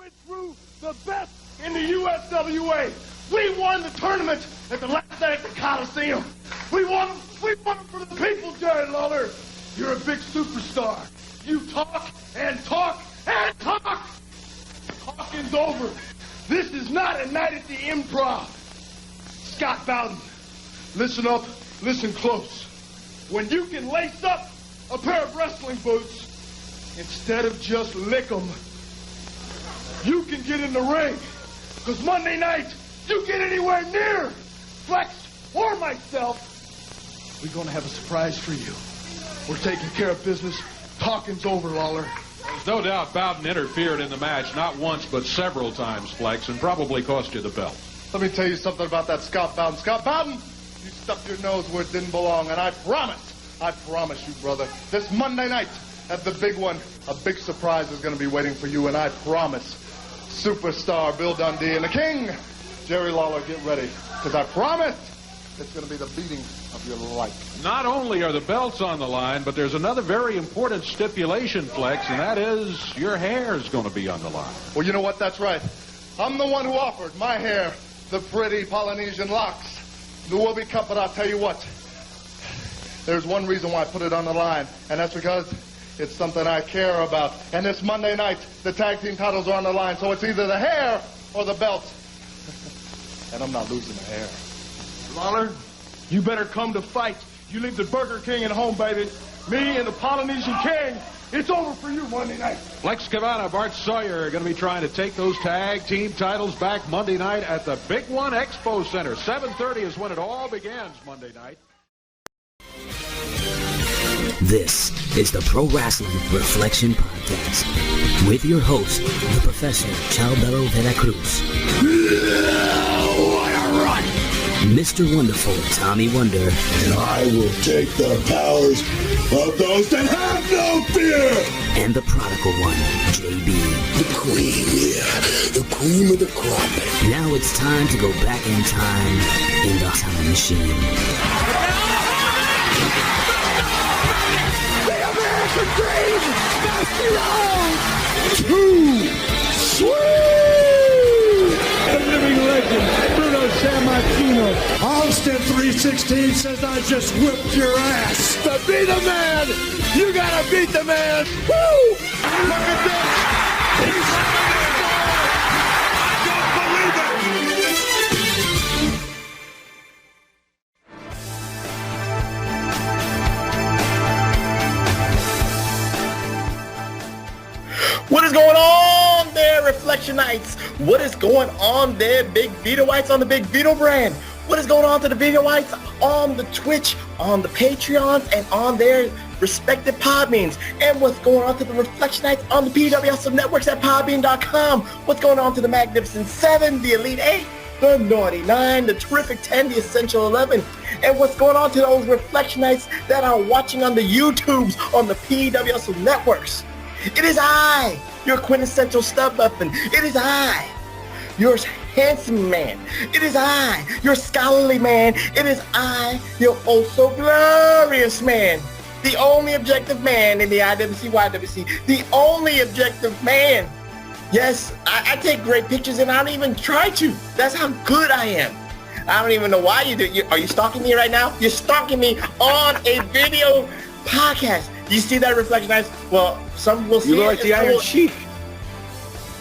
went through the best in the USWA. We won the tournament at the last night at the Coliseum. We won them for the people, Jerry Lawler. You're a big superstar. You talk and talk and talk. Talking's over. This is not a night at the Improv. Scott Bowden, listen up, listen close. When you can lace up a pair of wrestling boots instead of just lick them, you can get in the ring. Because Monday night, you get anywhere near Flex or myself, we're going to have a surprise for you. We're taking care of business. Talking's over, Lawler. There's no doubt Bowden interfered in the match, not once, but several times, Flex, and probably cost you the belt. Let me tell you something about that Scott Bowden. Scott Bowden, you stuffed your nose where it didn't belong, and I promise you, brother, this Monday night at the big one, a big surprise is going to be waiting for you, and I promise, superstar Bill Dundee and the King, Jerry Lawler, get ready, because I promise it's going to be the beating of your life. Not only are the belts on the line, but there's another very important stipulation, Flex, and that is your hair's going to be on the line. Well, you know what? That's right. I'm the one who offered my hair the pretty Polynesian locks. The Whoopi Cup, but I'll tell you what. There's one reason why I put it on the line, and that's because it's something I care about. And this Monday night, the tag team titles are on the line, so it's either the hair or the belt. And I'm not losing the hair. Lawler, you better come to fight. You leave the Burger King at home, baby. Me and the Polynesian King, it's over for you Monday night. Flex Kavanah, Bart Sawyer are going to be trying to take those tag team titles back Monday night at the Big One Expo Center. 7:30 is when it all begins Monday night. This is the Pro Wrestling Reflection Podcast with your host, the Professor Chalbelo Veracruz. What a run! Mr. Wonderful Tommy Wonder. And I will take the powers of those that have no fear! And the prodigal one, JB. The queen, yeah. The cream of the crop. Now it's time to go back in time in the time machine. The American dream! That's too sweet! The living legend, Bruno Sammartino. Austin 316 says I just whipped your ass. To be the man, you gotta beat the man. Woo! Look at this! He's having it all! I don't believe it! What is going on there, Reflectionites? What is going on there, big Vitoites on the big Vito brand? What is going on to the Vitoites on the Twitch, on the Patreons, and on their respective Podbeans? And what's going on to the Reflectionites on the PWR networks at Podbean.com? What's going on to the Magnificent 7, the Elite 8, the Naughty 9, the Terrific 10, the Essential 11? And what's going on to those Reflectionites that are watching on the YouTubes on the PWR networks? It is I, your quintessential stub muffin. It is I, your handsome man. It is I, your scholarly man. It is I, your oh-so glorious man. The only objective man in the IWC, YWC. The only objective man. Yes, I take great pictures and I don't even try to. That's how good I am. I don't even know why you do. Are you stalking me right now? You're stalking me on a video podcast. You see that, Reflectionites? Well, some will see you look like the Iron Sheik.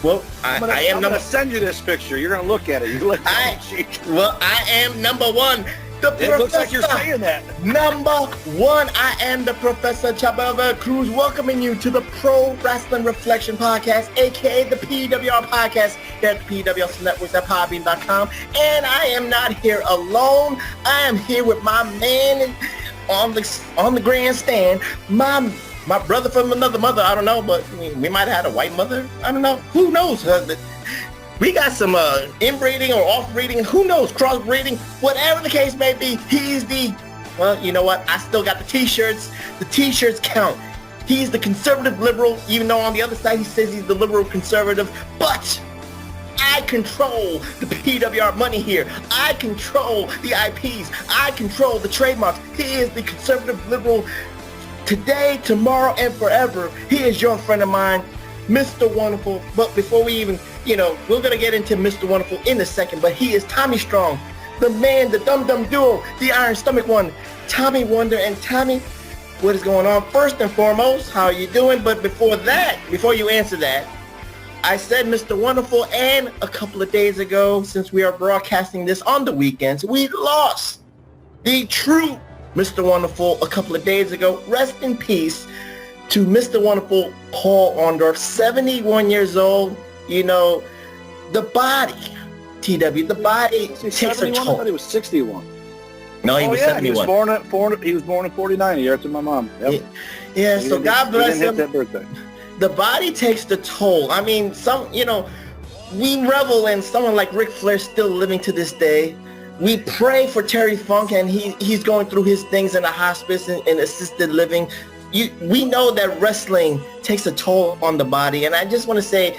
Well, I'm gonna send you this picture. You're gonna look at it. You look like the Iron Sheik. Well, I am number one. It looks like you're saying that. Number one, I am the Professor Chababa Cruz, welcoming you to the Pro Wrestling Reflection Podcast, aka the PWR Podcast, here at the PWR Networks at Podbean.com. And I am not here alone. I am here with my man on the grandstand, my brother from another mother. I don't know, but we might have had a white mother. I don't know. Who knows? We got some inbreeding or off-breeding. Who knows? Cross-breeding. Whatever the case may be, he's the, well, you know what? I still got the T-shirts. The T-shirts count. He's the conservative liberal, even though on the other side he says he's the liberal conservative. But I control the PWR money here. I control the IPs. I control the trademarks. He is the conservative liberal today, tomorrow, and forever. He is your friend of mine, Mr. Wonderful. But before we even, we're going to get into Mr. Wonderful in a second, but he is Tommy Strong, the man, the dum-dum duo, the Iron Stomach one, Tommy Wonder. And Tommy, what is going on? First and foremost, how are you doing? But before you answer that, I said Mr. Wonderful, and a couple of days ago, since we are broadcasting this on the weekends, we lost the true Mr. Wonderful a couple of days ago. Rest in peace to Mr. Wonderful Paul Orndorff, 71 years old. The body, TW, the body takes a toll. I thought he was 61. No, he was 71. He was born in 49, a year after my mom. Yep. Yeah, so God bless him. That birthday. The body takes the toll. I mean, we revel in someone like Ric Flair still living to this day. We pray for Terry Funk, and he's going through his things in a hospice and assisted living. We know that wrestling takes a toll on the body, and I just want to say,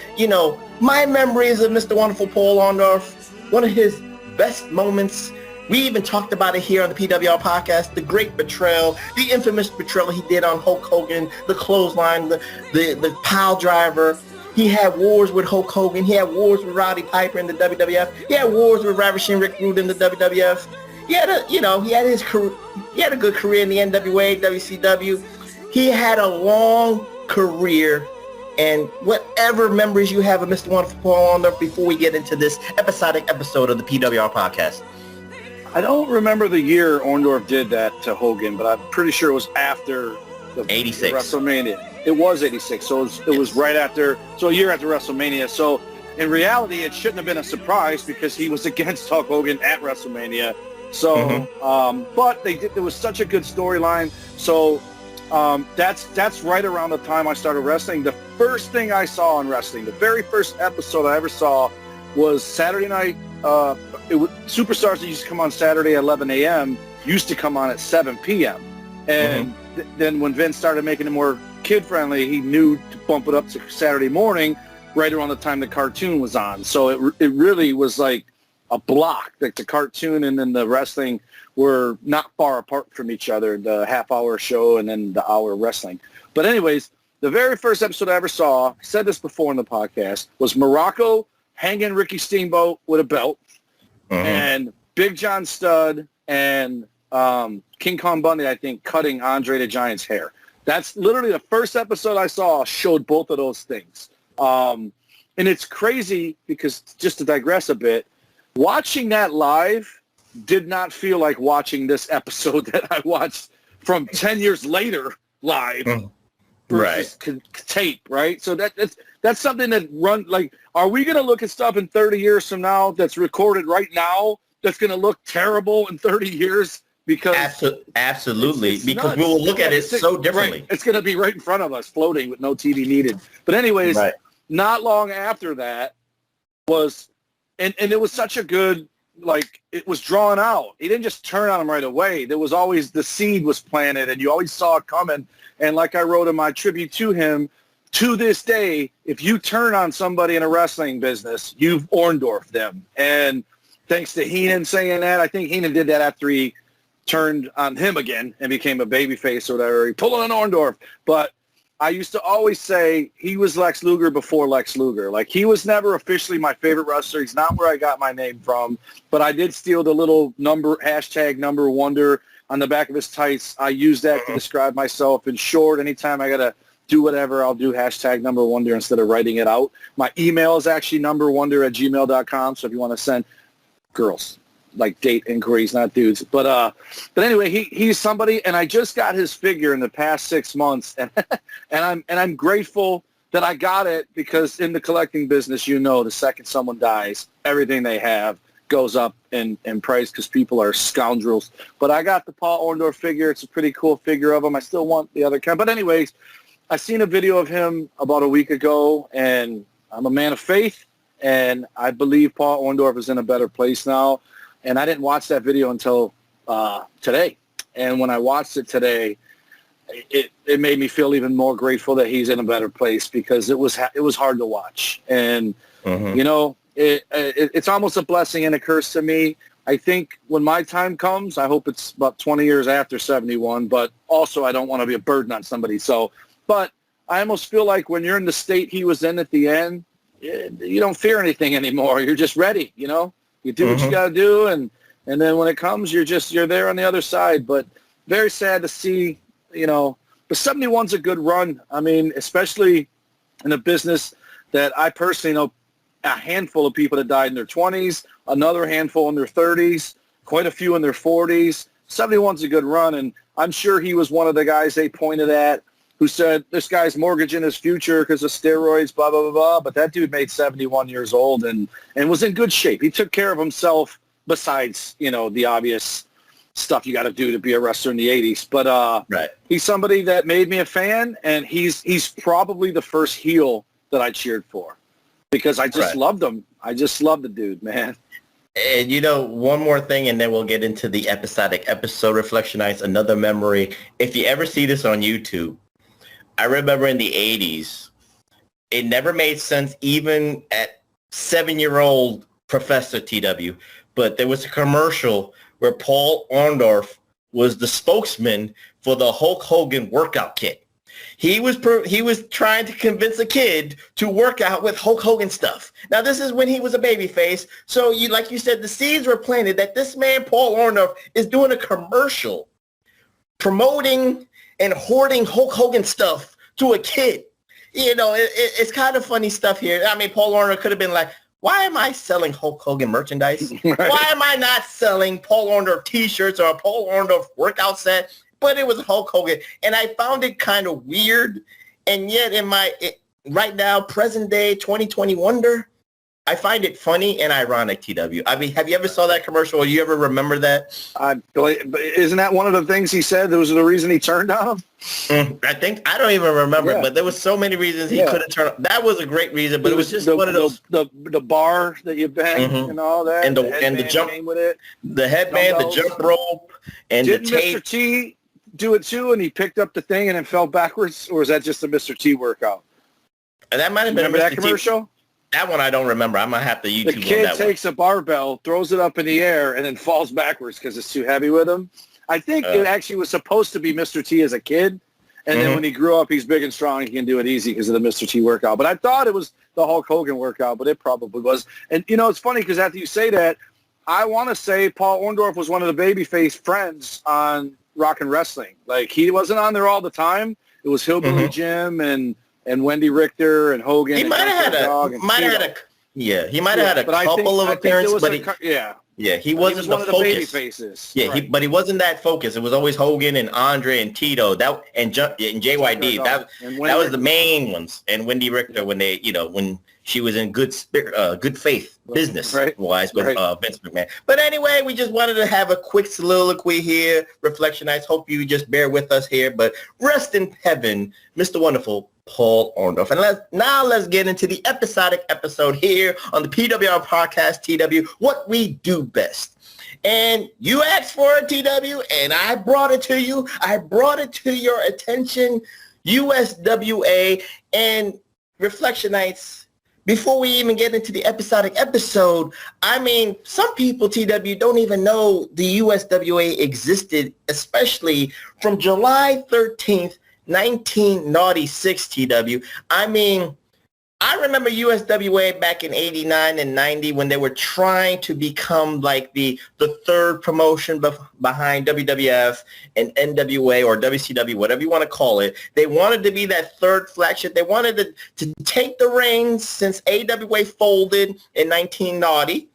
my memories of Mr. Wonderful Paul Orndorff, one of his best moments. We even talked about it here on the PWR podcast, the great betrayal, the infamous betrayal he did on Hulk Hogan, the clothesline, the pile driver. He had wars with Hulk Hogan. He had wars with Roddy Piper in the WWF. He had wars with Ravishing Rick Rude in the WWF. He had a good career in the NWA, WCW. He had a long career. And whatever memories you have of Mr. Wonderful Paul Orndorff before we get into this episodic episode of the PWR podcast. I don't remember the year Orndorff did that to Hogan, but I'm pretty sure it was after the 86 WrestleMania. It was 86, so it was right after, so a year after WrestleMania. So in reality, it shouldn't have been a surprise because he was against Hulk Hogan at WrestleMania. So, but there was such a good storyline. So that's right around the time I started wrestling. The first thing I saw in wrestling, the very first episode I ever saw was Saturday night. Superstars that used to come on Saturday at 11 a.m. used to come on at 7 p.m. And then when Vince started making it more kid-friendly, he knew to bump it up to Saturday morning right around the time the cartoon was on. So it really was like a block. Like the cartoon and then the wrestling were not far apart from each other, the half-hour show and then the hour wrestling. But anyways, the very first episode I ever saw, I said this before in the podcast, was Morocco hanging Ricky Steamboat with a belt. And Big John Studd and King Kong Bundy, I think, cutting Andre the Giant's hair. That's literally the first episode I saw showed both of those things. And it's crazy because, just to digress a bit, watching that live did not feel like watching this episode that I watched from 10 years later live versus tape, right? So that's something that are we going to look at stuff in 30 years from now that's recorded right now that's going to look terrible in 30 years? Because absolutely, because we will look at it so differently. Right. It's going to be right in front of us, floating with no TV needed. But anyways, not long after that was, and it was such a good, it was drawn out. He didn't just turn on him right away. There was always, the seed was planted, and you always saw it coming. And like I wrote in my tribute to him, to this day, if you turn on somebody in a wrestling business, you've Orndorffed them. And thanks to Heenan saying that, I think Heenan did that after he turned on him again and became a babyface or whatever. He pulled on Orndorff. But I used to always say he was Lex Luger before Lex Luger. He was never officially my favorite wrestler. He's not where I got my name from. But I did steal the little number Wonder on the back of his tights. I use that to describe myself in short. Anytime I got to do whatever, I'll do number Wonder instead of writing it out. My email is actually numberwonder@gmail.com. So if you want to send girls, date inquiries, not dudes. But anyway, he's somebody, and I just got his figure in the past 6 months, and I'm grateful that I got it, because in the collecting business, the second someone dies, everything they have goes up in price because people are scoundrels. But I got the Paul Orndorff figure. It's a pretty cool figure of him. I still want the other kind. But anyways, I seen a video of him about a week ago, and I'm a man of faith, and I believe Paul Orndorff is in a better place now. And I didn't watch that video until today. And when I watched it today, it made me feel even more grateful that he's in a better place, because it was hard to watch. And, it's almost a blessing and a curse to me. I think when my time comes, I hope it's about 20 years after 71, but also I don't want to be a burden on somebody. So, but I almost feel like when you're in the state he was in at the end, you don't fear anything anymore. You're just ready, you know. You do what you got to do, and then when it comes, you're there on the other side. But very sad to see, you know. But 71's a good run. I mean, especially in a business that I personally know a handful of people that died in their 20s, another handful in their 30s, quite a few in their 40s. 71's a good run, and I'm sure he was one of the guys they pointed at who said, this guy's mortgaging his future because of steroids, blah, blah, blah, blah. But that dude made 71 years old and was in good shape. He took care of himself besides, you know, the obvious stuff you got to do to be a wrestler in the 80s. But he's somebody that made me a fan, and he's probably the first heel that I cheered for because I just loved him. I just loved the dude, man. And, you know, one more thing, and then we'll get into the episodic episode, Reflectionites, another memory. If you ever see this on YouTube, I remember in the 80s, it never made sense even at 7-year-old Professor TW, but there was a commercial where Paul Orndorff was the spokesman for the Hulk Hogan workout kit. He was trying to convince a kid to work out with Hulk Hogan stuff. Now, this is when he was a babyface. So, like you said, the seeds were planted that this man, Paul Orndorff, is doing a commercial promoting and hoarding Hulk Hogan stuff to a kid. You know, it's kind of funny stuff here. I mean, Paul Orndorff could have been like, why am I selling Hulk Hogan merchandise? Why am I not selling Paul Orndorff T-shirts or a Paul Orndorff workout set? But it was Hulk Hogan. And I found it kind of weird. And yet right now, present day 2020 wonder, I find it funny and ironic, TW. I mean, have you ever saw that commercial or you ever remember that? Isn't that one of the things he said? That was the reason he turned on him? I don't even remember, but there was so many reasons he could have turned on. That was a great reason, but it was just one of those. The bar that you bang and all that. And the jump with it. The headband, the jump rope, and the tape. Mr. T do it too, and he picked up the thing and then fell backwards? Or was that just a Mr. T workout? That might have been Remember that commercial? That one I don't remember. I might have to YouTube on that one. The kid takes a barbell, throws it up in the air, and then falls backwards because it's too heavy with him. I think it actually was supposed to be Mr. T as a kid, and then when he grew up, he's big and strong. He can do it easy because of the Mr. T workout. But I thought it was the Hulk Hogan workout, but it probably was. And, you know, it's funny because after you say that, I want to say Paul Orndorff was one of the babyface friends on Rock and Wrestling. Like, he wasn't on there all the time. It was Hillbilly Jim and Wendy Richter and Hogan. He might have had a couple of appearances, but he wasn't one the of the focus. baby faces. Yeah, but he wasn't that focused. It was always Hogan and Andre and Tito and JYD. That was the main ones. And Wendy Richter when she was in good faith business wise with Vince McMahon. But anyway, we just wanted to have a quick soliloquy here. Reflectionites, hope you just bear with us here. But rest in heaven, Mr. Wonderful Paul Orndorff. And let's get into the episodic episode here on the PWR podcast, TW, what we do best. And you asked for it, TW, and I brought it to you. I brought it to your attention, USWA and Reflectionites. Before we even get into the episodic episode, I mean, some people, TW, don't even know the USWA existed, especially from July 13th, 1996, TW. I mean, I remember USWA back in 89 and 90 when they were trying to become like the third promotion behind WWF and NWA or WCW, whatever you want to call it. They wanted to be that third flagship. They wanted to take the reins since AWA folded in 1990.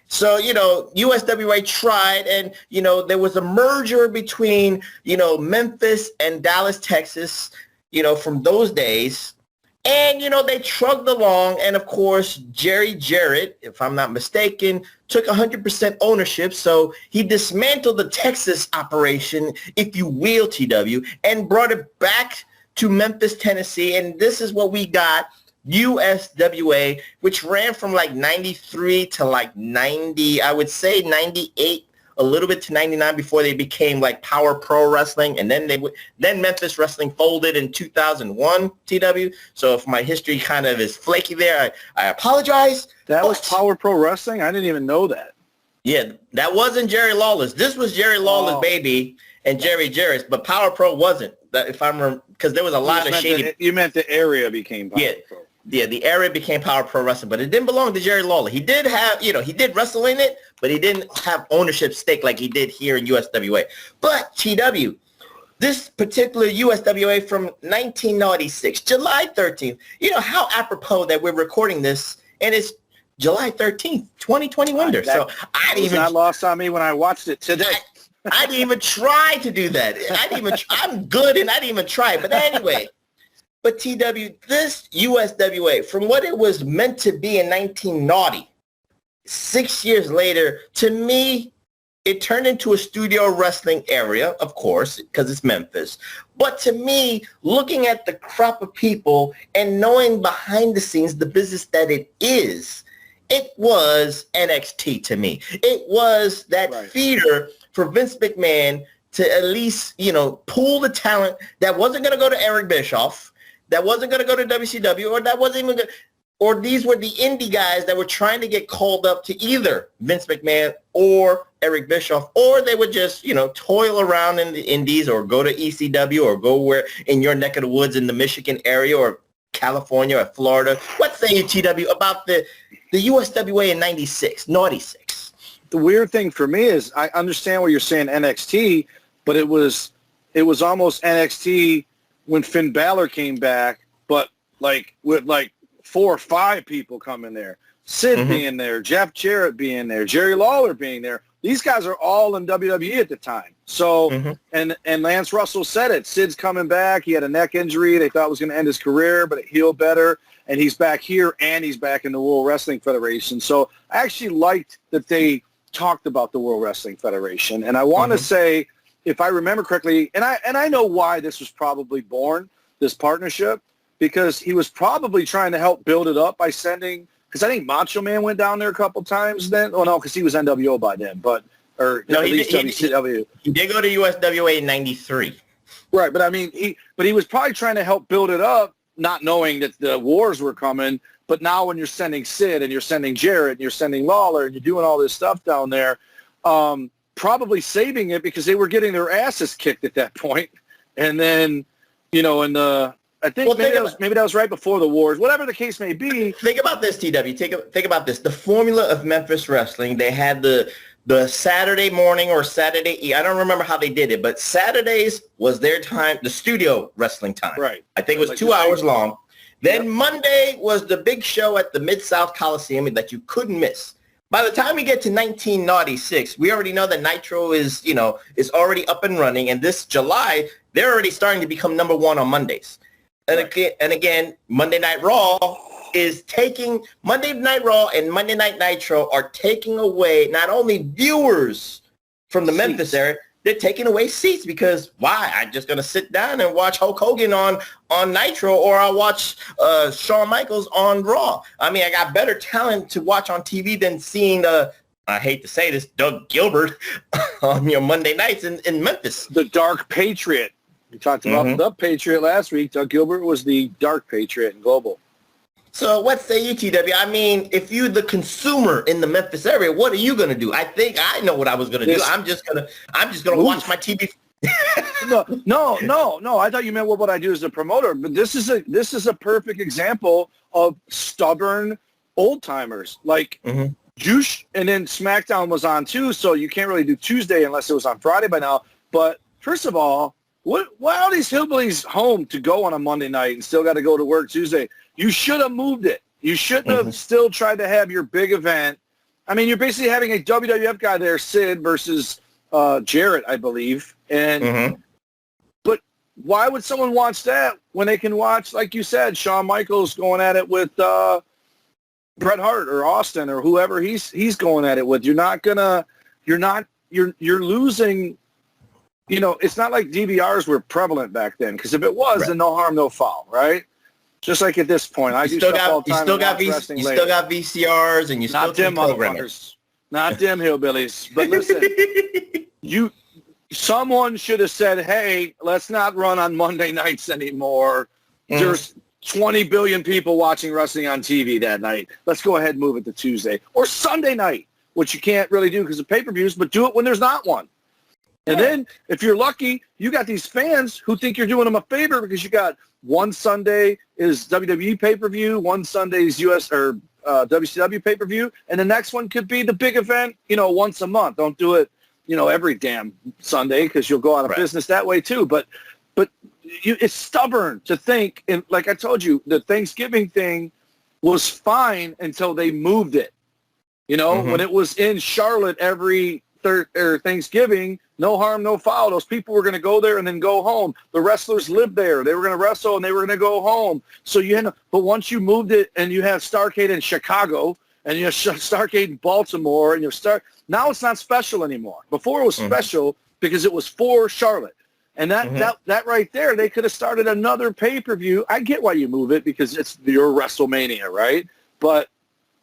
So, you know, USWA tried, and, you know, there was a merger between, you know, Memphis and Dallas, Texas, you know, from those days. And, you know, they trugged along. And, of course, Jerry Jarrett, if I'm not mistaken, took 100% ownership. So he dismantled the Texas operation, if you will, TW, and brought it back to Memphis, Tennessee. And this is what we got, USWA, which ran from like 93 to like 90, I would say 98, a little bit to 99 before they became like Power Pro Wrestling, and then Memphis Wrestling folded in 2001, TW. So if my history kind of is flaky there, I apologize. That was Power Pro Wrestling? I didn't even know that. Yeah, that wasn't Jerry Lawless. This was Jerry Lawless, baby, and Jerry Jarrett, but Power Pro wasn't. if I remember, because there was a lot of shady. You meant the area became Power Pro. Yeah, the area became Power Pro Wrestling, but it didn't belong to Jerry Lawler. He did have, he did wrestle in it, but he didn't have ownership stake like he did here in USWA. But TW, this particular USWA from 1996, July 13th, how apropos that we're recording this, and it's July 13th, 2020 winter. So I didn't even... not lost on me when I watched it today. I didn't even try to do that. I'm good, and I didn't even try. But anyway... But TW, this USWA, from what it was meant to be in 1990, 6 years later, to me, it turned into a studio wrestling area, of course, because it's Memphis. But to me, looking at the crop of people and knowing behind the scenes the business that it is, it was NXT to me. It was that feeder for Vince McMahon to at least, pool the talent that wasn't going to go to Eric Bischoff, that wasn't going to go to WCW, or that wasn't even going to, or these were the indie guys that were trying to get called up to either Vince McMahon or Eric Bischoff, or they would just, toil around in the indies or go to ECW or go where in your neck of the woods in the Michigan area or California or Florida. What say you, TW, about the USWA in 96? The weird thing for me is I understand what you're saying, NXT, but it was almost NXT when Finn Balor came back, but with 4 or 5 people coming there. Sid being there, Jeff Jarrett being there, Jerry Lawler being there. These guys are all in WWE at the time. So, and Lance Russell said it. Sid's coming back. He had a neck injury. They thought it was going to end his career, but it healed better. And he's back here, and he's back in the World Wrestling Federation. So I actually liked that they talked about the World Wrestling Federation. And I want to say, if I remember correctly, and I know why this was probably born, this partnership, because he was probably trying to help build it up by sending, because I think Macho Man went down there a couple times then. Oh, no, because he was NWO by then, at least WCW. He did go to USWA in 93. Right, but I mean, he was probably trying to help build it up, not knowing that the wars were coming. But now when you're sending Sid and you're sending Jarrett and you're sending Lawler and you're doing all this stuff down there, probably saving it because they were getting their asses kicked at that point. And then, I think maybe that was right before the wars. Whatever the case may be. Think about this, TW. Think about this. The formula of Memphis wrestling, they had the Saturday morning or Saturday. I don't remember how they did it, but Saturdays was their time, the studio wrestling time. Right. I think it was 2 hours long. Then Monday was the big show at the Mid-South Coliseum that you couldn't miss. By the time we get to 1996, we already know that Nitro is already up and running. And this July, they're already starting to become number 1 on Mondays. And again, Monday Night Raw is taking Monday Night Raw and Monday Night Nitro are taking away not only viewers from the Memphis area, they're taking away seats because why? I'm just going to sit down and watch Hulk Hogan on Nitro, or I'll watch Shawn Michaels on Raw. I mean, I got better talent to watch on TV than seeing I hate to say this, Doug Gilbert on your Monday nights in Memphis. The Dark Patriot. We talked about the Patriot last week. Doug Gilbert was the Dark Patriot in Global. So what say you, TW? I mean, if you're the consumer in the Memphis area, what are you going to do? I think I know what I was going to do. I'm just going to watch my TV. No. I thought you meant what I do as a promoter. But this is a perfect example of stubborn old timers like Juice, and then SmackDown was on too. So you can't really do Tuesday unless it was on Friday by now. But first of all, why are these hillbillies home to go on a Monday night and still got to go to work Tuesday? You should have moved it. You shouldn't have still tried to have your big event. I mean, you're basically having a WWF guy there, Sid versus Jarrett, I believe. And but why would someone watch that when they can watch, like you said, Shawn Michaels going at it with Bret Hart or Austin or whoever he's going at it with? You're losing. It's not like DVRs were prevalent back then, because if it was, then no harm, no foul, right? Just like at this point, I do stuff all the time. You still got VCRs, and you still not them motherfuckers, not them hillbillies. But listen, someone should have said, "Hey, let's not run on Monday nights anymore. There's 20 billion people watching wrestling on TV that night. Let's go ahead and move it to Tuesday or Sunday night," which you can't really do because of pay-per-views, but do it when there's not one. And then, if you're lucky, you got these fans who think you're doing them a favor because you got one Sunday is WWE pay-per-view, one Sunday is US or WCW pay-per-view, and the next one could be the big event, once a month. Don't do it, every damn Sunday because you'll go out of business that way too. But it's stubborn to think, and like I told you, the Thanksgiving thing was fine until they moved it. When it was in Charlotte every Thanksgiving, no harm, no foul. Those people were going to go there and then go home. The wrestlers lived there. They were going to wrestle and they were going to go home. So but once you moved it and you have Starrcade in Chicago and you have Starrcade in Baltimore and now it's not special anymore. Before it was special because it was for Charlotte. And that right there, they could have started another pay-per-view. I get why you move it because it's your WrestleMania, right? But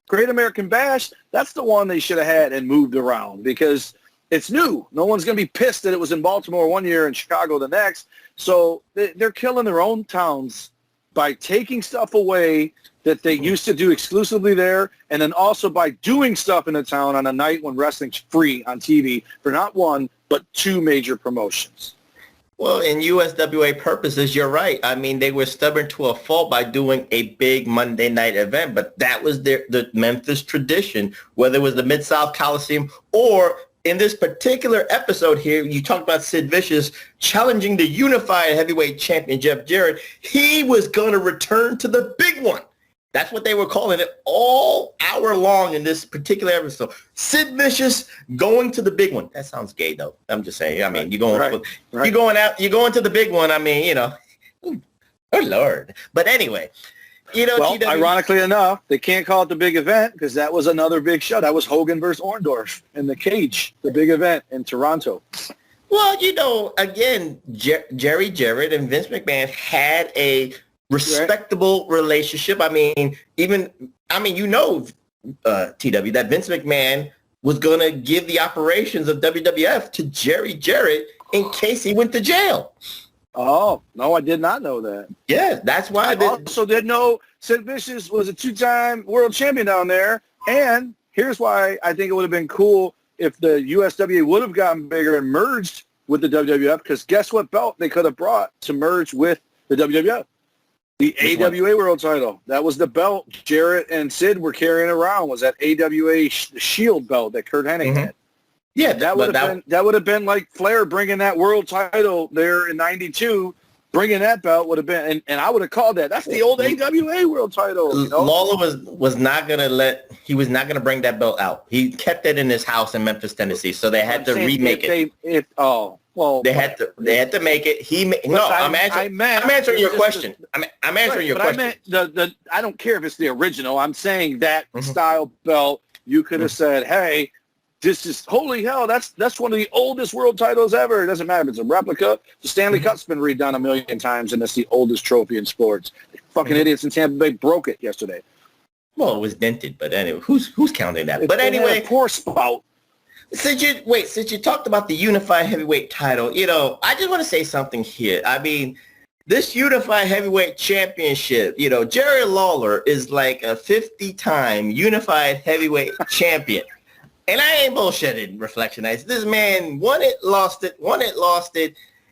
Great American Bash, that's the one they should have had and moved around because it's new. No one's going to be pissed that it was in Baltimore one year and Chicago the next. So they're killing their own towns by taking stuff away that they used to do exclusively there, and then also by doing stuff in the town on a night when wrestling's free on TV for not one, but two major promotions. Well, in USWA purposes, you're right. I mean, they were stubborn to a fault by doing a big Monday night event, but that was the Memphis tradition, whether it was the Mid-South Coliseum or in this particular episode here, you talked about Sid Vicious challenging the unified heavyweight champion, Jeff Jarrett. He was going to return to the big one. That's what they were calling it all hour long in this particular episode. Sid Vicious going to the big one. That sounds gay, though. I'm just saying. I mean, you're going to the big one. I mean, oh Lord. But anyway, ironically enough, they can't call it the big event because that was another big show. That was Hogan versus Orndorff in the cage, the big event in Toronto. Well, again, Jerry Jarrett and Vince McMahon had a respectable relationship. I mean, TW, that Vince McMahon was going to give the operations of WWF to Jerry Jarrett in case he went to jail. Oh, no, I did not know that. Yeah, that's why. I also didn't know Sid Vicious was a two-time world champion down there. And here's why I think it would have been cool if the USWA would have gotten bigger and merged with the WWF, because guess what belt they could have brought to merge with the WWF? The AWA World Title. That was the belt Jarrett and Sid were carrying around, was that AWA Shield belt that Kurt Hennig had. Yeah, that would have been like Flair bringing that world title there in '92. Bringing that belt would have been, and I would have called that. That's the old AWA world title. Lawler was not going to he was not going to bring that belt out. He kept it in his house in Memphis, Tennessee. So they had to remake it. They had to make it. I'm answering your question. I'm answering your question. I don't care if it's the original. I'm saying that style belt. You could have said, hey, this is, holy hell, that's one of the oldest world titles ever. It doesn't matter if it's a replica. The Stanley Cup's been redone 1,000,000 times, and that's the oldest trophy in sports. Fucking idiots in Tampa Bay broke it yesterday. Well, it was dented, but anyway, who's counting that? But anyway, poor spout. Since you talked about the unified heavyweight title, I just want to say something here. I mean, this unified heavyweight championship, Jerry Lawler is like a 50-time unified heavyweight champion. And I ain't bullshitting, Reflectionites. This man won it, lost it,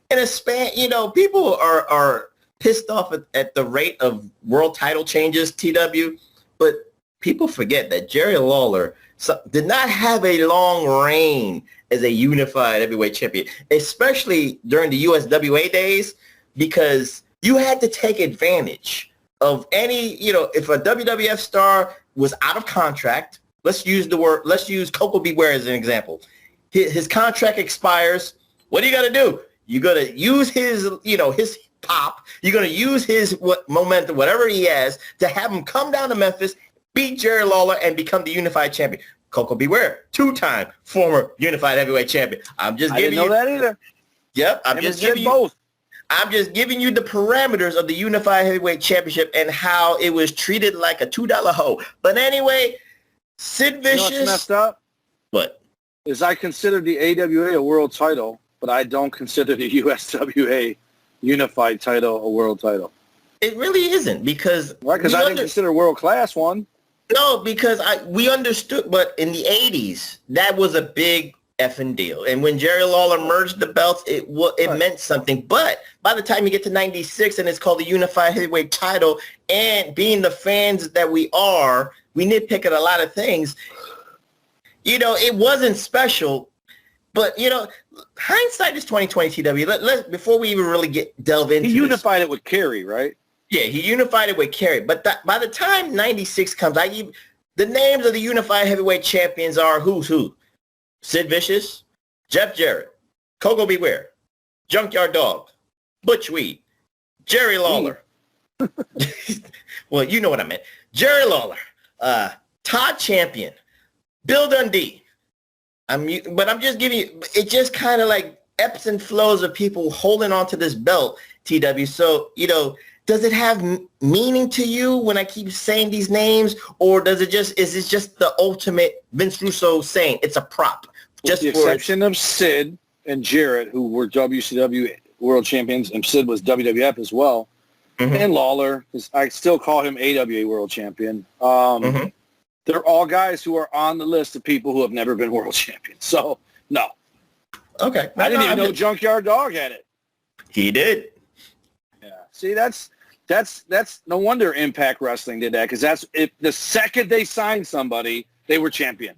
in a span. People are pissed off at the rate of world title changes, TW, but people forget that Jerry Lawler did not have a long reign as a unified heavyweight champion, especially during the USWA days, because you had to take advantage of any, if a WWF star was out of contract. Let's use Coco Beware as an example. His contract expires. What do you got to do? You got to use his pop. You're going to use his momentum, whatever he has, to have him come down to Memphis, beat Jerry Lawler, and become the unified champion. Coco Beware, 2-time former unified heavyweight champion. I didn't know that either. Yep, I'm just giving you the parameters of the unified heavyweight championship and how it was treated like a $2 hoe. But anyway, Sid Vicious. You know what's messed up? What? Is I consider the AWA a world title, but I don't consider the USWA unified title a world title. It really isn't, because... Why? Because I didn't consider world class one. No, because we understood, but in the 80s, that was a big effing deal. And when Jerry Lawler merged the belts, it meant something. But by the time you get to 96 and it's called the Unified Heavyweight title, and being the fans that we are, we nitpick at a lot of things. You know, it wasn't special. But, you know, hindsight is 2020, TW. Before we even really delve into He unified it with Kerry, right? Yeah, he unified it with Kerry. But by the time 96 comes, the names of the Unified Heavyweight Champions are who's who? Sid Vicious, Jeff Jarrett, Coco Beware, Junkyard Dog, Butch Reed, Jerry Lawler. Well, you know what I meant. Jerry Lawler, Todd Champion, Bill Dundee. But I'm just giving you, it just kind of like ebbs and flows of people holding on to this belt, TW. So, you know, does it have meaning to you when I keep saying these names, or is it just the ultimate Vince Russo saying it's a prop? Just with the exception of Sid and Jarrett, who were WCW World Champions, and Sid was WWF as well, and Lawler, I still call him AWA World Champion. They're all guys who are on the list of people who have never been World Champions. So, no. Okay. I didn't even know Junkyard Dog had it. He did. Yeah. See, that's no wonder Impact Wrestling did that, because the second they signed somebody, they were champion.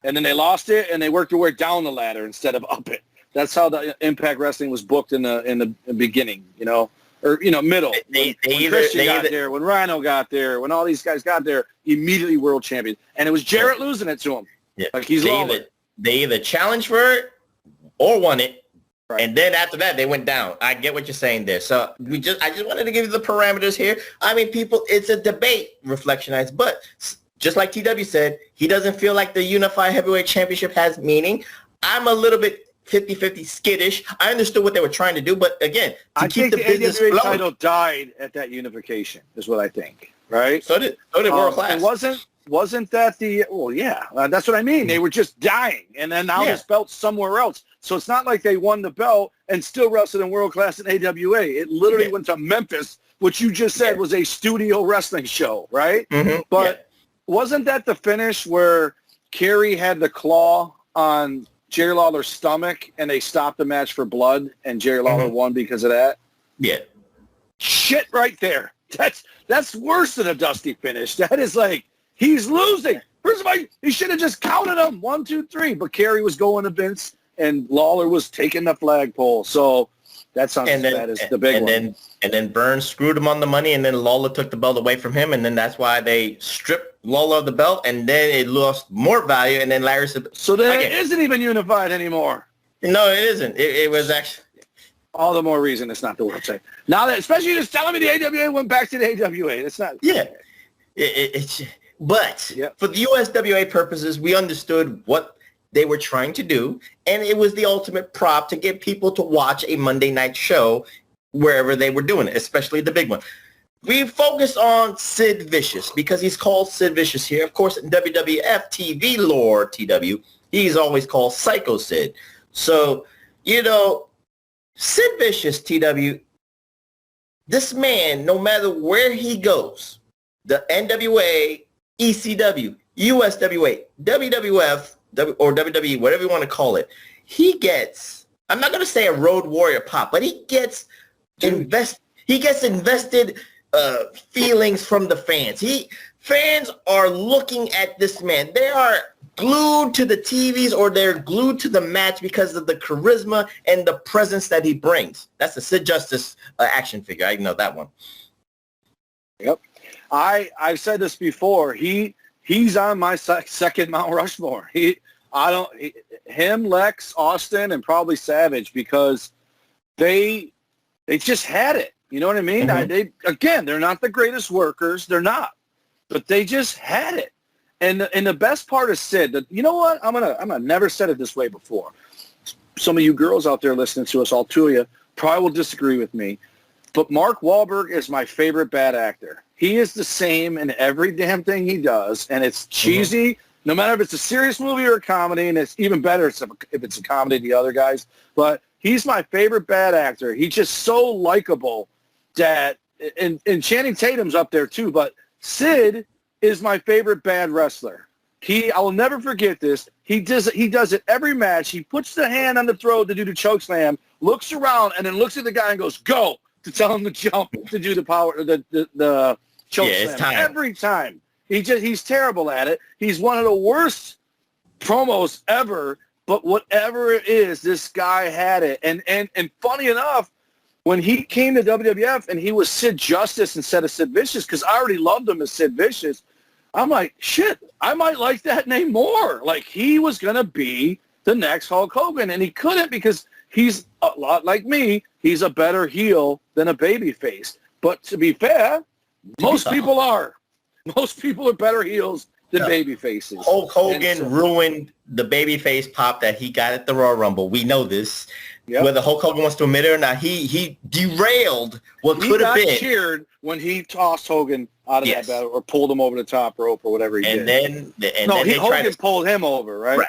And then they lost it, and they worked their way down the ladder instead of up it. That's how the Impact Wrestling was booked in the beginning, you know, or, you know, middle. When Christian got there, when Rhino got there, when all these guys got there, immediately world champion. And it was Jarrett losing it to him. Yeah. Like he's they either challenged for it or won it. Right. And then after that, they went down. I get what you're saying there. So I just wanted to give you the parameters here. I mean, people, it's a debate, Reflectionites, but just like TW said, he doesn't feel like the Unified Heavyweight Championship has meaning. I'm a little bit 50-50 skittish. I understood what they were trying to do, but again, I think the business AWA title died at that unification, is what I think. Right? So did World Class. It wasn't that that's what I mean. They were just dying, and then now this belt's somewhere else. So it's not like they won the belt and still wrestled in World Class in AWA. It literally went to Memphis, which you just said was a studio wrestling show, right? But wasn't that the finish where Kerry had the claw on Jerry Lawler's stomach and they stopped the match for blood and Jerry Lawler won because of that? Yeah. Shit right there. That's worse than a dusty finish. That is like, he's losing. First of all, he should have just counted them. 1, 2, 3. But Kerry was going to Vince and Lawler was taking the flagpole. So that sounds that is the big one. And then Burns screwed him on the money, and then Lawler took the belt away from him, and then that's why they stripped Lawler of the belt, and then it lost more value, and then Larry said... So then it isn't even unified anymore. No, it isn't. It was actually... All the more reason it's not the World Champion. Now that, especially just telling me the AWA went back to the AWA. It's not... Yeah. But for the USWA purposes, we understood what they were trying to do, and it was the ultimate prop to get people to watch a Monday night show wherever they were doing it, especially the big one. We focus on Sid Vicious because he's called Sid Vicious here. Of course, in WWF TV lore, TW, he's always called Psycho Sid. So, you know, Sid Vicious, TW, this man, no matter where he goes, the NWA, ECW, USWA, WWF, or WWE, whatever you want to call it, he gets, I'm not going to say a road warrior pop, but he gets invested feelings from the fans. Fans are looking at this man. They are glued to the TVs or they're glued to the match because of the charisma and the presence that he brings. That's the Sid Justice action figure. I know that one. Yep. I've said this before. He's on my second Mount Rushmore. Him, Lex, Austin, and probably Savage, because they just had it. You know what I mean? They're not the greatest workers. They're not. But they just had it. And the best part is Sid. You know what? I'm gonna never said it this way before. Some of you girls out there listening to us, all two of you, probably will disagree with me. But Mark Wahlberg is my favorite bad actor. He is the same in every damn thing he does, and it's cheesy, no matter if it's a serious movie or a comedy, and it's even better if it's a comedy, the other guys. But he's my favorite bad actor. He's just so likable that, and Channing Tatum's up there too, but Sid is my favorite bad wrestler. I will never forget this. He does it every match. He puts the hand on the throat to do the choke slam, looks around, and then looks at the guy and goes, "Go!" to tell him to jump to do the choke slam. It's time. Every time. He's terrible at it. He's one of the worst promos ever. But whatever it is, this guy had it. And funny enough, when he came to WWF and he was Sid Justice instead of Sid Vicious, because I already loved him as Sid Vicious, I'm like, shit, I might like that name more. Like, he was going to be the next Hulk Hogan, and he couldn't because he's a lot like me. He's a better heel than a babyface. But to be fair, most people are. Most people are better heels than babyfaces. Hulk Hogan ruined the babyface pop that he got at the Royal Rumble. We know this. Yep. Whether Hulk Hogan wants to admit it or not, he derailed what could have been. He got cheered when he tossed Hogan out of that battle or pulled him over the top rope or whatever he did. Hogan pulled him over, right? Right.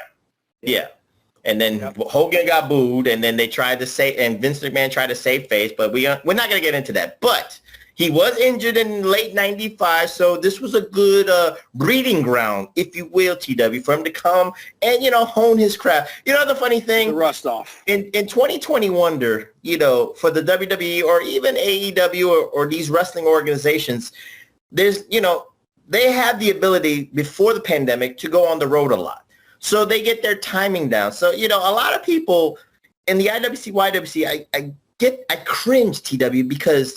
Yeah. And then Hogan got booed, and then they tried to save, and Vince McMahon tried to save face, but we're not going to get into that. But he was injured in late 95, so this was a good breeding ground, if you will, TW, for him to come and, hone his craft. The funny thing? The rust off. In 2020 Wonder, for the WWE or even AEW or these wrestling organizations, there's, they have the ability before the pandemic to go on the road a lot. So they get their timing down. So, a lot of people in the IWC, YWC, I cringe, TW, because,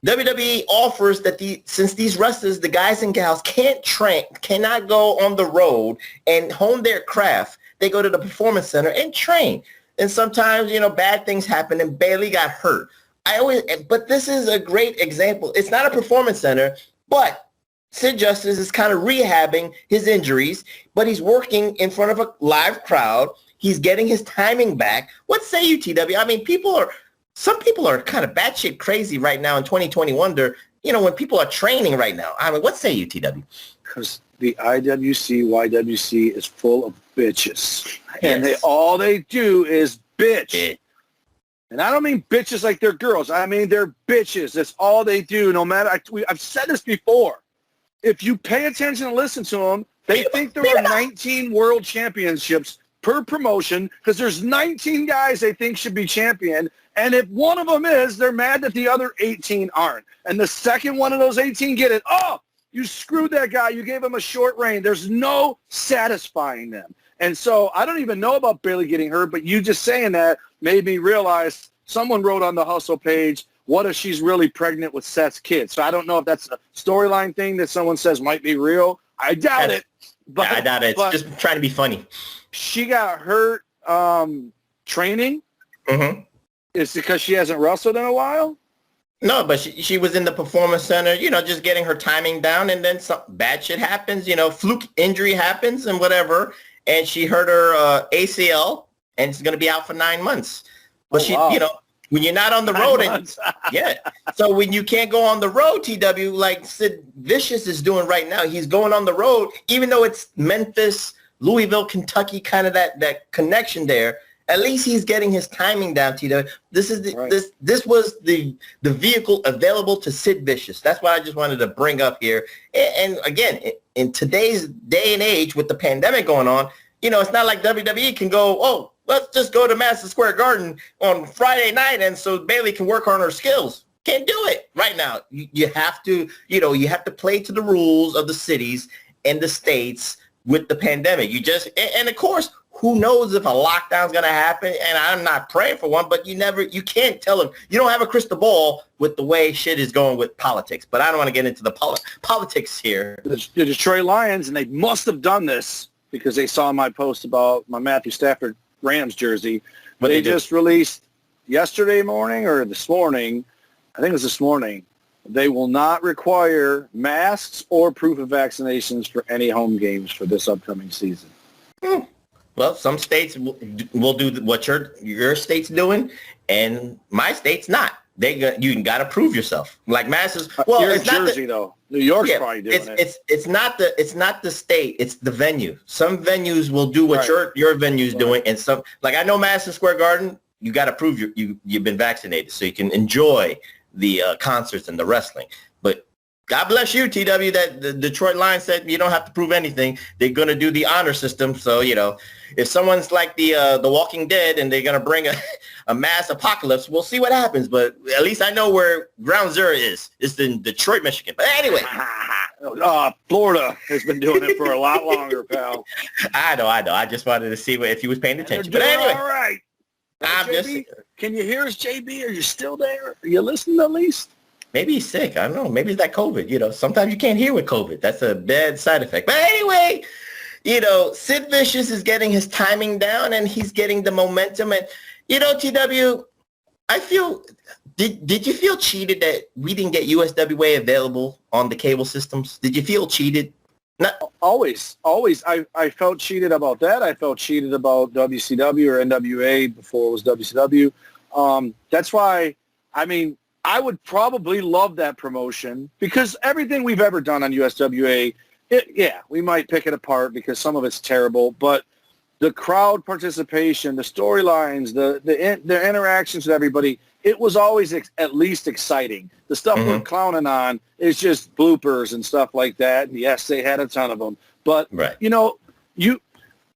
WWE offers that since these wrestlers, the guys and gals cannot go on the road and hone their craft, they go to the performance center and train. And sometimes, bad things happen, and Bailey got hurt. But this is a great example. It's not a performance center, but Sid Justice is kind of rehabbing his injuries, but he's working in front of a live crowd. He's getting his timing back. What say you, TW? I mean, some people are kind of batshit crazy right now in 2020 Wonder, when people are training right now. I mean, what say you, TW? Because the IWC, YWC is full of bitches. And all they do is bitch. And I don't mean bitches like they're girls. I mean they're bitches. That's all they do, no matter. I've said this before. If you pay attention and listen to them, they think there are 19 world championships per promotion because there's 19 guys they think should be champion. And if one of them is, they're mad that the other 18 aren't. And the second one of those 18 get it, you screwed that guy. You gave him a short reign. There's no satisfying them. And so I don't even know about Bailey getting hurt, but you just saying that made me realize someone wrote on the Hustle page, what if she's really pregnant with Seth's kid? So I don't know if that's a storyline thing that someone says might be real. I doubt it. But I doubt it. It's just trying to be funny. She got hurt training. Mm-hmm. Is it because she hasn't wrestled in a while? No, but she was in the performance center, just getting her timing down, and then some bad shit happens, fluke injury happens and whatever, and she hurt her ACL, and it's going to be out for 9 months. But when you're not on the road, so when you can't go on the road, TW, like Sid Vicious is doing right now, he's going on the road, even though it's Memphis, Louisville, Kentucky, kind of that connection there. At least he's getting his timing down, TW. This is this was the vehicle available to Sid Vicious. That's what I just wanted to bring up here. And again, in today's day and age with the pandemic going on, it's not like WWE can go, let's just go to Madison Square Garden on Friday night, and so Bailey can work on her skills. Can't do it right now. You have to, you have to play to the rules of the cities and the states with the pandemic. And of course, who knows if a lockdown's going to happen? And I'm not praying for one, but you can't tell them. You don't have a crystal ball with the way shit is going with politics. But I don't want to get into the politics here. The Detroit Lions, and they must have done this because they saw my post about my Matthew Stafford Rams jersey. But they just released yesterday morning or this morning, I think it was this morning, they will not require masks or proof of vaccinations for any home games for this upcoming season. Well, some states will do what your state's doing, and my state's not. You got to prove yourself. Like Masters. Well, you're it's in Jersey though. New York's probably doing it. It's not the state. It's the venue. Some venues will do what your venue's doing, and some, like I know Madison Square Garden. You got to prove you've been vaccinated so you can enjoy the concerts and the wrestling. But God bless you, TW, that the Detroit Lions said you don't have to prove anything. They're going to do the honor system. So, if someone's like the Walking Dead and they're going to bring a mass apocalypse, we'll see what happens. But at least I know where ground zero is. It's in Detroit, Michigan. But anyway. Florida has been doing it for a lot longer, pal. I know. I just wanted to see if he was paying attention. But anyway. All right. JB, can you hear us, JB? Are you still there? Are you listening at least? Maybe he's sick. I don't know. Maybe it's that COVID. Sometimes you can't hear with COVID. That's a bad side effect. But anyway, Sid Vicious is getting his timing down and he's getting the momentum. And, TW, I feel, did you feel cheated that we didn't get USWA available on the cable systems? Did you feel cheated? Not always. I felt cheated about that. I felt cheated about WCW or NWA before it was WCW. That's why, I would probably love that promotion because everything we've ever done on USWA, we might pick it apart because some of it's terrible, but the crowd participation, the storylines, the interactions with everybody, it was always at least exciting. The stuff we're clowning on is just bloopers and stuff like that. And yes, they had a ton of them, but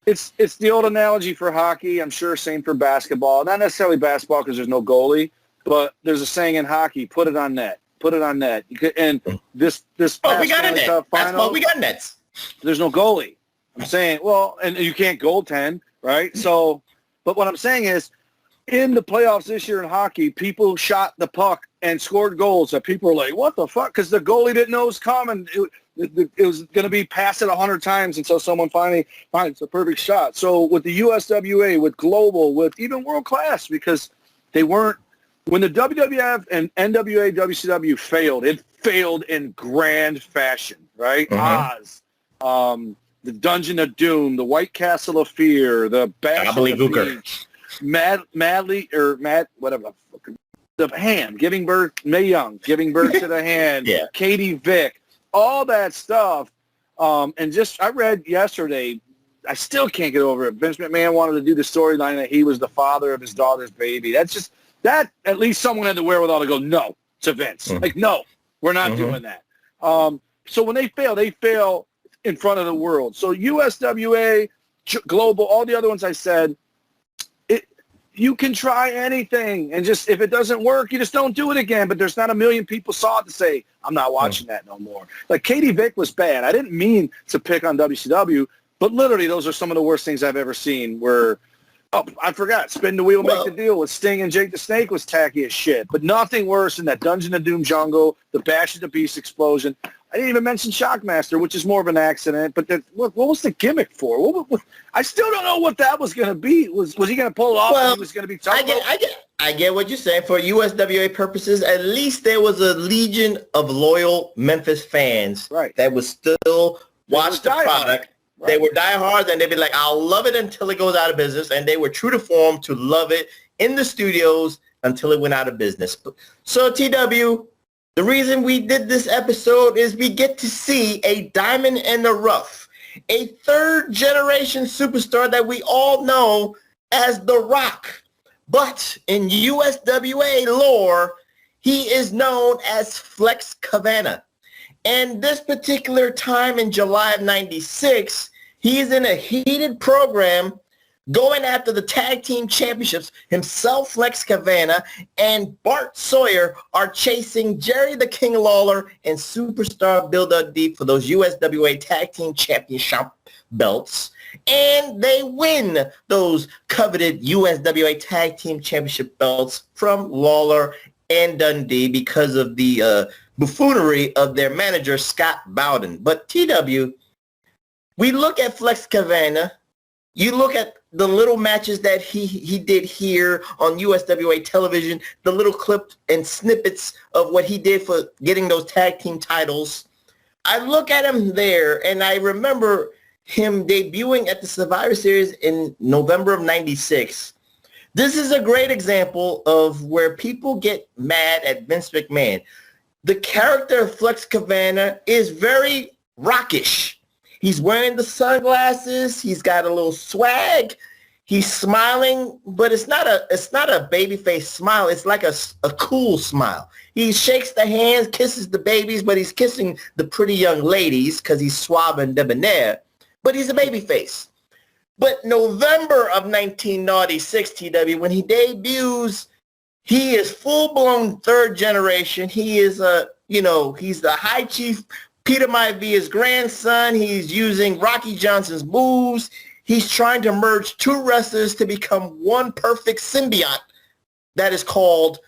it's the old analogy for hockey. I'm sure same for basketball, not necessarily basketball because there's no goalie. But there's a saying in hockey: "Put it on net. Put it on net." And this past we got a net. Basketball, we got nets. There's no goalie. I'm saying, and you can't goaltend, right? So, but what I'm saying is, in the playoffs this year in hockey, people shot the puck and scored goals that people were like, "What the fuck?" Because the goalie didn't know it was coming. It was going to be passed it 100 times until someone finally finds a perfect shot. So with the USWA, with Global, with even World Class, because they weren't. When the WWF and NWA, WCW failed, it failed in grand fashion, right? Oz, the Dungeon of Doom, the White Castle of Fear, the Bash of the Beach, the Hand, giving birth, Mae Young, giving birth to the Hand, Katie Vick, all that stuff. And I read yesterday, I still can't get over it. Vince McMahon wanted to do the storyline that he was the father of his daughter's baby. That at least someone had the wherewithal to go, no, to Vince. Like, no, we're not doing that. So when they fail in front of the world. So USWA, Global, all the other ones I said, you can try anything. And just if it doesn't work, you just don't do it again. But there's not a million people saw it to say, I'm not watching that no more. Like Katie Vick was bad. I didn't mean to pick on WCW, but literally those are some of the worst things I've ever seen where – oh, I forgot. Spin the wheel, make the deal with Sting and Jake the Snake was tacky as shit. But nothing worse than that Dungeon of Doom jungle, the Bash of the Beast explosion. I didn't even mention Shockmaster, which is more of an accident. But what was the gimmick for? I still don't know what that was going to be. Was he going to pull it off? Well, he was going to be tough? I get what you're saying. For USWA purposes, at least there was a legion of loyal Memphis fans that would still watch the product. Right. They were diehards, and they'd be like, I'll love it until it goes out of business. And they were true to form to love it in the studios until it went out of business. So, TW, the reason we did this episode is we get to see a diamond in the rough, a third-generation superstar that we all know as The Rock. But in USWA lore, he is known as Flex Kavanah. And this particular time in July of 96, he's in a heated program going after the tag team championships. Himself, Flex Kavanah, and Bart Sawyer are chasing Jerry the King Lawler and Superstar Bill Dundee for those USWA tag team championship belts. And they win those coveted USWA tag team championship belts from Lawler and Dundee because of the buffoonery of their manager, Scott Bowden. But TW, we look at Flex Kavanah, you look at the little matches that he did here on USWA television, the little clips and snippets of what he did for getting those tag team titles. I look at him there, and I remember him debuting at the Survivor Series in November of 96. This is a great example of where people get mad at Vince McMahon. The character of Flex Kavanah is very rockish. He's wearing the sunglasses. He's got a little swag. He's smiling, but it's not a baby face smile. It's like a cool smile. He shakes the hands, kisses the babies, but he's kissing the pretty young ladies because he's suave and debonair. But he's a baby face. But November of 1996, TW, when he debuts, he is full-blown third generation. He is he's the High Chief Peter Maivia's grandson. He's using Rocky Johnson's moves. He's trying to merge two wrestlers to become one perfect symbiote that is called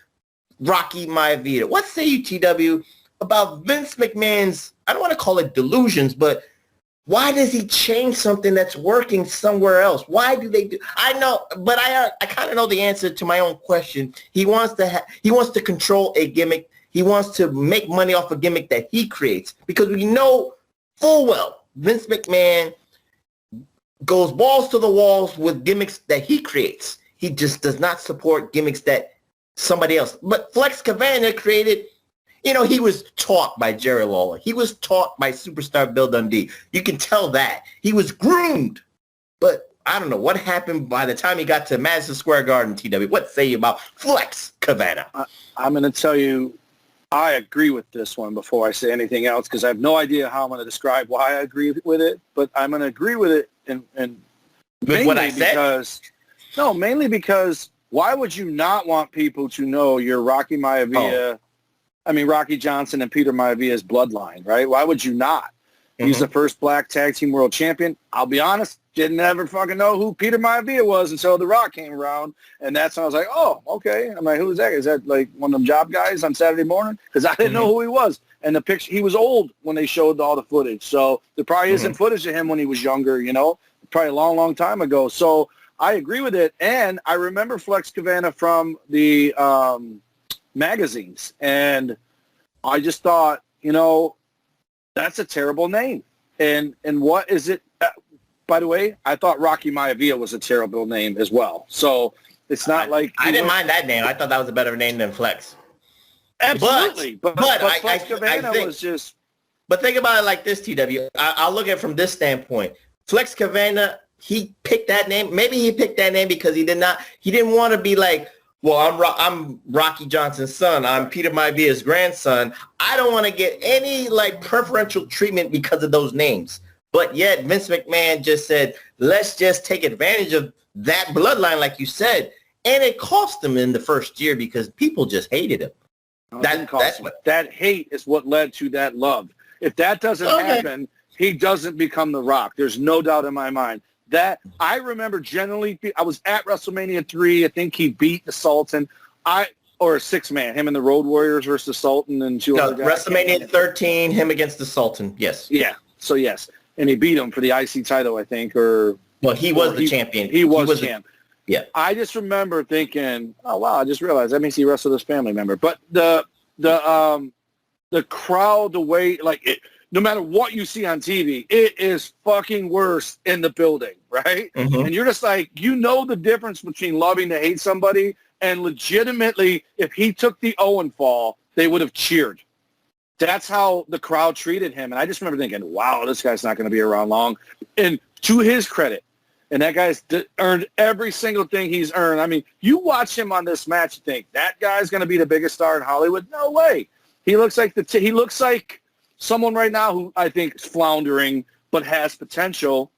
Rocky Maivia. What say you, TW, about Vince McMahon's, I don't want to call it delusions, but why does he change something that's working somewhere else? Why do they do? I know, but I kind of know the answer to my own question. He wants to control a gimmick. He wants to make money off a gimmick that he creates, because we know full well Vince McMahon goes balls to the walls with gimmicks that he creates. He just does not support gimmicks that somebody else. But Flex Kavanah created, he was taught by Jerry Lawler. He was taught by superstar Bill Dundee. You can tell that. He was groomed. But I don't know what happened by the time he got to Madison Square Garden, TW. What say you about Flex Kavanah? I'm going to tell you, I agree with this one before I say anything else, because I have no idea how I'm going to describe why I agree with it, but I'm going to agree with it and with what I said? Mainly because why would you not want people to know you're Rocky Maivia, Rocky Johnson and Peter Maivia's bloodline, right? Why would you not? He's the first black tag team world champion. I'll be honest, didn't ever fucking know who Peter Maivia was until The Rock came around. And that's when I was like, oh, okay. I'm like, who is that? Is that like one of them job guys on Saturday morning? Because I didn't know who he was. And the picture, he was old when they showed all the footage. So there probably isn't footage of him when he was younger, probably a long, long time ago. So I agree with it. And I remember Flex Kavanah from the magazines. And I just thought, that's a terrible name. And what is it? By the way, I thought Rocky Maivia was a terrible name as well. So it's not like... I didn't mind that name. I thought that was a better name than Flex. Absolutely. But Flex Kavanah think, was just... But think about it like this, TW. I'll look at it from this standpoint. Flex Kavanah, he picked that name. Maybe he picked that name because he didn't want to be like, well, I'm Rocky Johnson's son. I'm Peter Maivia's grandson. I don't want to get any preferential treatment because of those names. But yet Vince McMahon just said, let's just take advantage of that bloodline, like you said. And it cost him in the first year because people just hated him. That hate is what led to that love. If that doesn't happen, he doesn't become The Rock. There's no doubt in my mind. That I remember generally, I was at WrestleMania 3. I think he beat the Sultan. Or a six-man, him and the Road Warriors versus Sultan and two other guys. WrestleMania 13, him against the Sultan, yes. Yeah, so yes. And he beat him for the IC title, I think, or... Well, he was the champion. He was champ. Yeah. I just remember thinking, oh, wow, I just realized that means he wrestled his family member. But the crowd, the way, no matter what you see on TV, it is fucking worse in the building, right? And you're just like, the difference between loving to hate somebody and legitimately, if he took the Owen fall, they would have cheered. That's how the crowd treated him. And I just remember thinking, wow, this guy's not going to be around long. And to his credit, and that guy's earned every single thing he's earned. I mean, you watch him on this match, you think, that guy's going to be the biggest star in Hollywood? No way. He looks like he looks like someone right now who I think is floundering but has potential,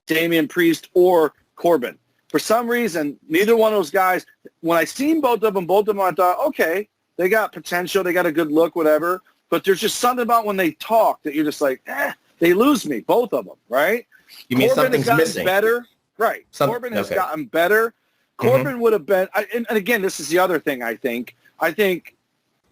Damian Priest or Corbin. For some reason, neither one of those guys, when I seen both of them, I thought, okay, they got potential, they got a good look, whatever. But there's just something about when they talk that you're just like, they lose me, both of them, right? You mean Corbin something's missing? Better, right? Corbin has gotten better. Corbin would have been, and again, this is the other thing I think. I think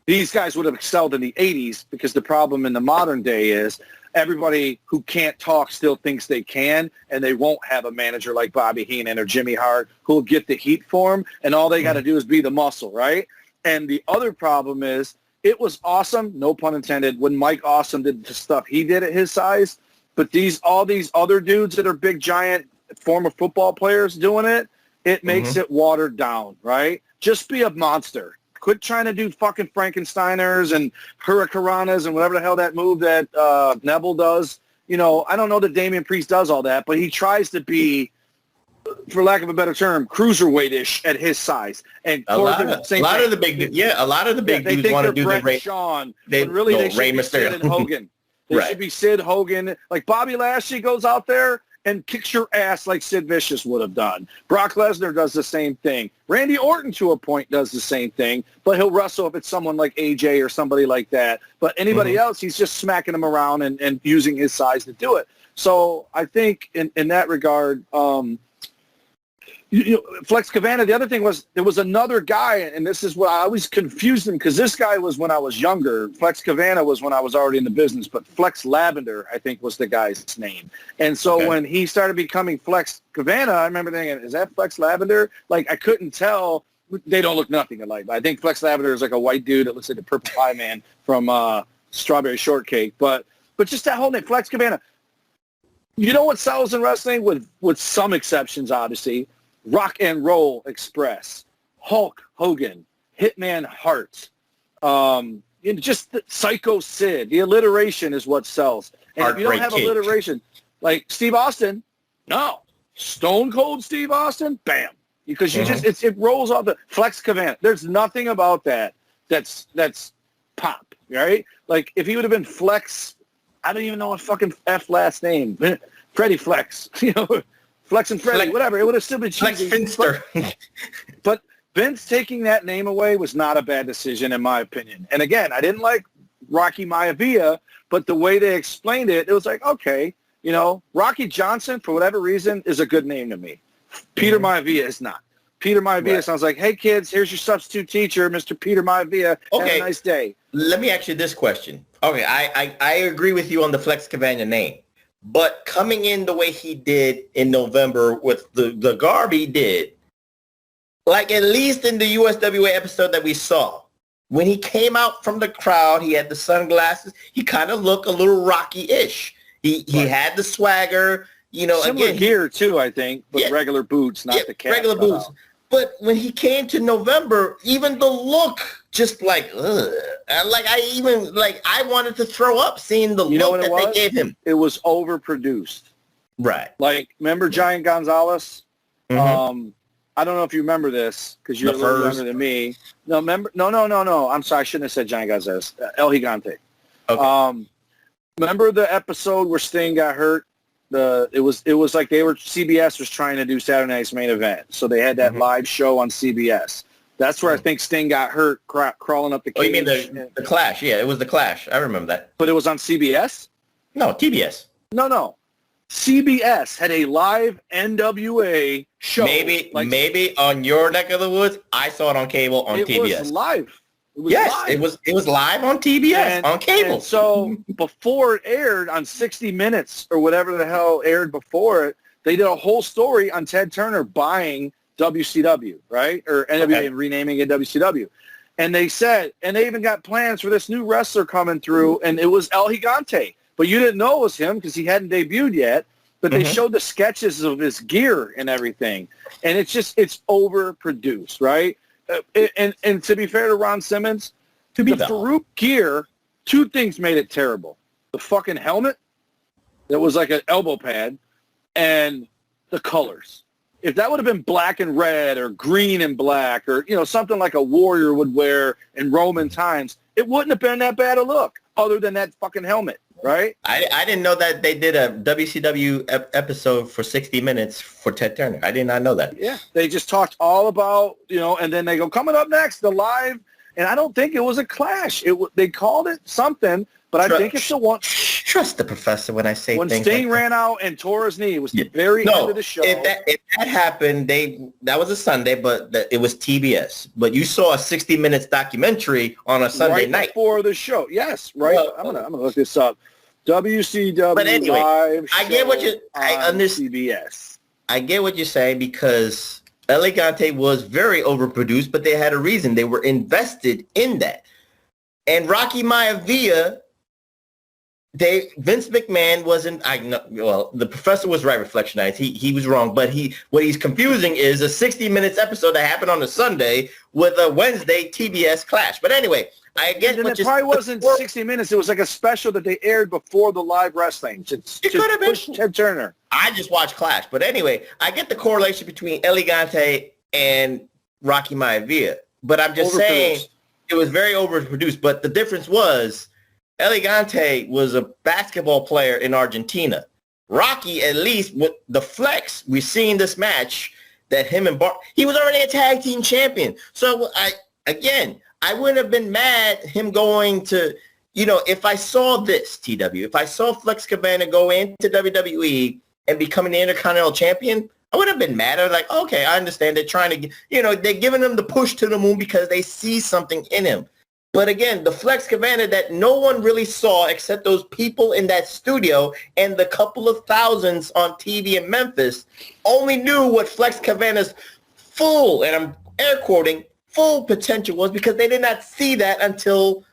these guys would have excelled in the 80s because the problem in the modern day is everybody who can't talk still thinks they can, and they won't have a manager like Bobby Heenan or Jimmy Hart who will get the heat for them, and all they got to do is be the muscle, right? And the other problem is, it was awesome, no pun intended, when Mike Awesome did the stuff he did at his size. But all these other dudes that are big, giant, former football players doing it, it makes it watered down, right? Just be a monster. Quit trying to do fucking Frankensteiners and Hurricanranas and whatever the hell that move that Neville does. I don't know that Damian Priest does all that, but he tries to be for lack of a better term, cruiserweight-ish at his size. And a lot of the big dudes want to do the Rey. Sean, they should be Sid and Hogan. They should be Sid, Hogan. Like Bobby Lashley goes out there and kicks your ass like Sid Vicious would have done. Brock Lesnar does the same thing. Randy Orton, to a point, does the same thing, but he'll wrestle if it's someone like AJ or somebody like that. But anybody else, he's just smacking them around and using his size to do it. So I think in that regard, Flex Kavanah, the other thing was there was another guy, and this is what I always confused him because this guy was when I was younger. Flex Kavanah was when I was already in the business, but Flex Lavender, I think, was the guy's name. And so when he started becoming Flex Kavanah, I remember thinking, is that Flex Lavender? Like, I couldn't tell. They don't look nothing alike. I think Flex Lavender is like a white dude that looks like the Purple Pie Man from Strawberry Shortcake. But just that whole name, Flex Kavanah. You know what sells in wrestling, with some exceptions, obviously? Rock and Roll Express, Hulk Hogan, Hitman Hart, just the Psycho Sid. The alliteration is what sells. And if you don't have alliteration, like Steve Austin, no. Stone Cold Steve Austin, bam. Because you it rolls off the Flex Kavanah. There's nothing about that's pop, right? Like if he would have been Flex, I don't even know a fucking F last name, Freddie Flex, Flex and Freddy, whatever. It would have still been cheesy. Flex Finster. But Vince taking that name away was not a bad decision, in my opinion. And again, I didn't like Rocky Maivia, but the way they explained it, it was like, okay, Rocky Johnson, for whatever reason, is a good name to me. Peter Maivia is not. Peter Maivia sounds like, hey, kids, here's your substitute teacher, Mr. Peter Maivia. Have a nice day. Let me ask you this question. Okay, I agree with you on the Flex Kavanah name. But coming in the way he did in November with the garb he did, like at least in the USWA episode that we saw, when he came out from the crowd, he had the sunglasses. He kind of looked a little Rocky-ish. He had the swagger, Similar gear too, I think, but regular boots, not the cap. Regular boots. But when he came to November, even the look, just like, ugh. I wanted to throw up seeing the look that they gave him. It was overproduced. Right. Like, remember Giant Gonzalez? Mm-hmm. I don't know if you remember this because you're a little younger than me. No, No. I'm sorry. I shouldn't have said Giant Gonzalez. El Gigante. Okay. Remember the episode where Sting got hurt? It was like CBS was trying to do Saturday Night's Main Event, so they had that live show on CBS. That's where I think Sting got hurt crawling up the cage. Oh, you mean the Clash? Yeah, it was the Clash. I remember that. But it was on CBS? No, TBS. No. CBS had a live NWA show. Maybe on your neck of the woods. I saw it on cable on TBS. It was live. Live. It was live on TBS on cable. And so before it aired on 60 Minutes or whatever the hell aired before it, they did a whole story on Ted Turner buying WCW, right? Or NWA and renaming it WCW. And they said, and they even got plans for this new wrestler coming through, and it was El Gigante. But you didn't know it was him because he hadn't debuted yet. But they showed the sketches of his gear and everything. And it's overproduced, right? And to be fair to Ron Simmons, the Farouk gear, two things made it terrible. The fucking helmet that was like an elbow pad and the colors. If that would have been black and red or green and black or, something like a warrior would wear in Roman times, it wouldn't have been that bad a look other than that fucking helmet, right? I didn't know that they did a WCW episode for 60 Minutes for Ted Turner. I did not know that. Yeah, they just talked all about, and then they go, coming up next, the live, and I don't think it was a clash. They called it something, but I think it's the one. Trust the professor when I say when things Sting like ran out and tore his knee. It was the very end of the show. If that happened, that was a Sunday, but it was TBS. But you saw a 60 Minutes documentary on a Sunday night before the show. Yes, right. Well, I'm gonna look this up. WCW. But anyway, live I get what I understand. CBS. I get what you're saying because El Gigante was very overproduced, but they had a reason. They were invested in that. And Rocky Maivia Vince McMahon wasn't. Well, the professor was right. Reflectionites. He was wrong, but what he's confusing is a 60 minutes episode that happened on a Sunday with a Wednesday TBS clash. But anyway, I get what it probably wasn't 60 minutes. It was like a special that they aired before the live wrestling. It could have been Ted Turner. I just watched Clash, but anyway, I get the correlation between Elegante and Rocky Maivia, but I'm just saying it was very overproduced. But the difference was, Elegante was a basketball player in Argentina. Rocky, at least with the Flex, we've seen this match that him and Bart, he was already a tag team champion. So I wouldn't have been mad him going to, if I saw this, TW, if I saw Flex Kavanah go into WWE and becoming the Intercontinental Champion, I would have been mad. I was like, okay, I understand. They're trying to, they're giving him the push to the moon because they see something in him. But again, the Flex Kavanah that no one really saw except those people in that studio and the couple of thousands on TV in Memphis only knew what Flex Kavanah's full, and I'm air quoting, full potential was, because they did not see that until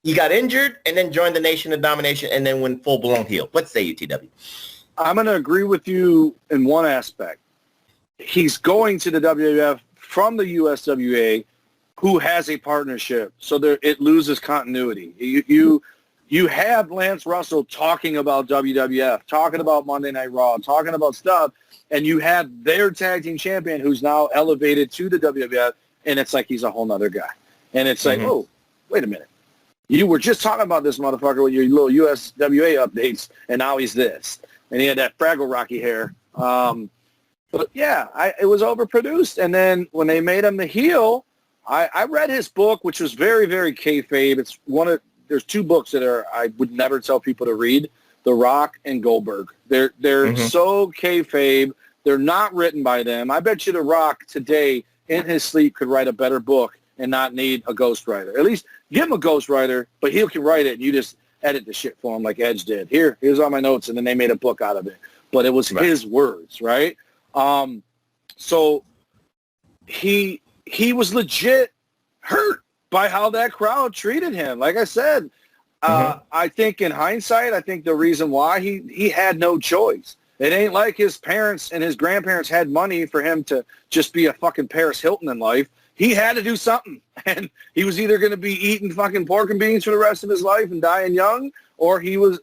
he got injured and then joined the Nation of Domination and then went full-blown heel. What say you, TW? I'm going to agree with you in one aspect. He's going to the WWF from the USWA, who has a partnership, so it loses continuity. You have Lance Russell talking about WWF, talking about Monday Night Raw, talking about stuff, and you have their tag team champion who's now elevated to the WWF, and it's like he's a whole nother guy. And it's like, oh, wait a minute. You were just talking about this motherfucker with your little USWA updates, and now he's this. And he had that Fraggle Rocky hair. But, yeah, it was overproduced. And then when they made him the heel, I read his book, which was very, very kayfabe. It's there's two books that I would never tell people to read, The Rock and Goldberg. They're so kayfabe. They're not written by them. I bet you The Rock today in his sleep could write a better book and not need a ghostwriter. At least give him a ghostwriter, but he can write it, and you just edit the shit for him like Edge did. Here's all my notes, and then they made a book out of it. But it was his words, right? So he was legit hurt by how that crowd treated him. Like I said, I think in hindsight, I think the reason why he had no choice. It ain't like his parents and his grandparents had money for him to just be a fucking Paris Hilton in life. He had to do something. And he was either going to be eating fucking pork and beans for the rest of his life and dying young, or he was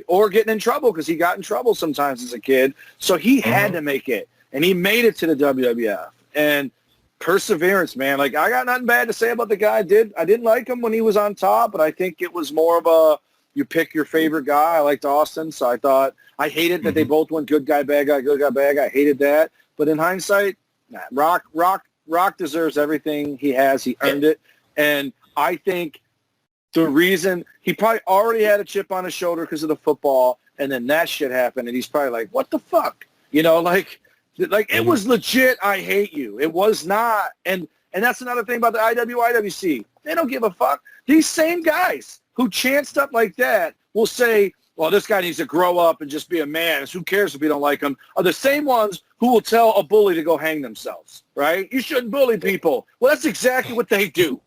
or getting in trouble, because he got in trouble sometimes as a kid. So he had to make it. And he made it to the WWF. And perseverance, man. Like, I got nothing bad to say about the guy. I didn't like him when he was on top, but I think it was more of you pick your favorite guy. I liked Austin, so I hated that they both went good guy, bad guy, good guy, bad guy. I hated that. But in hindsight, Rock deserves everything he has. He earned it. And I think the reason he probably already had a chip on his shoulder because of the football, and then that shit happened, and he's probably like, what the fuck? Like it was legit, I hate you. It was not. And that's another thing about the IWC. They don't give a fuck. These same guys who chant stuff like that will say, well, this guy needs to grow up and just be a man. Who cares if we don't like him? Are the same ones who will tell a bully to go hang themselves, right? You shouldn't bully people. Well, that's exactly what they do.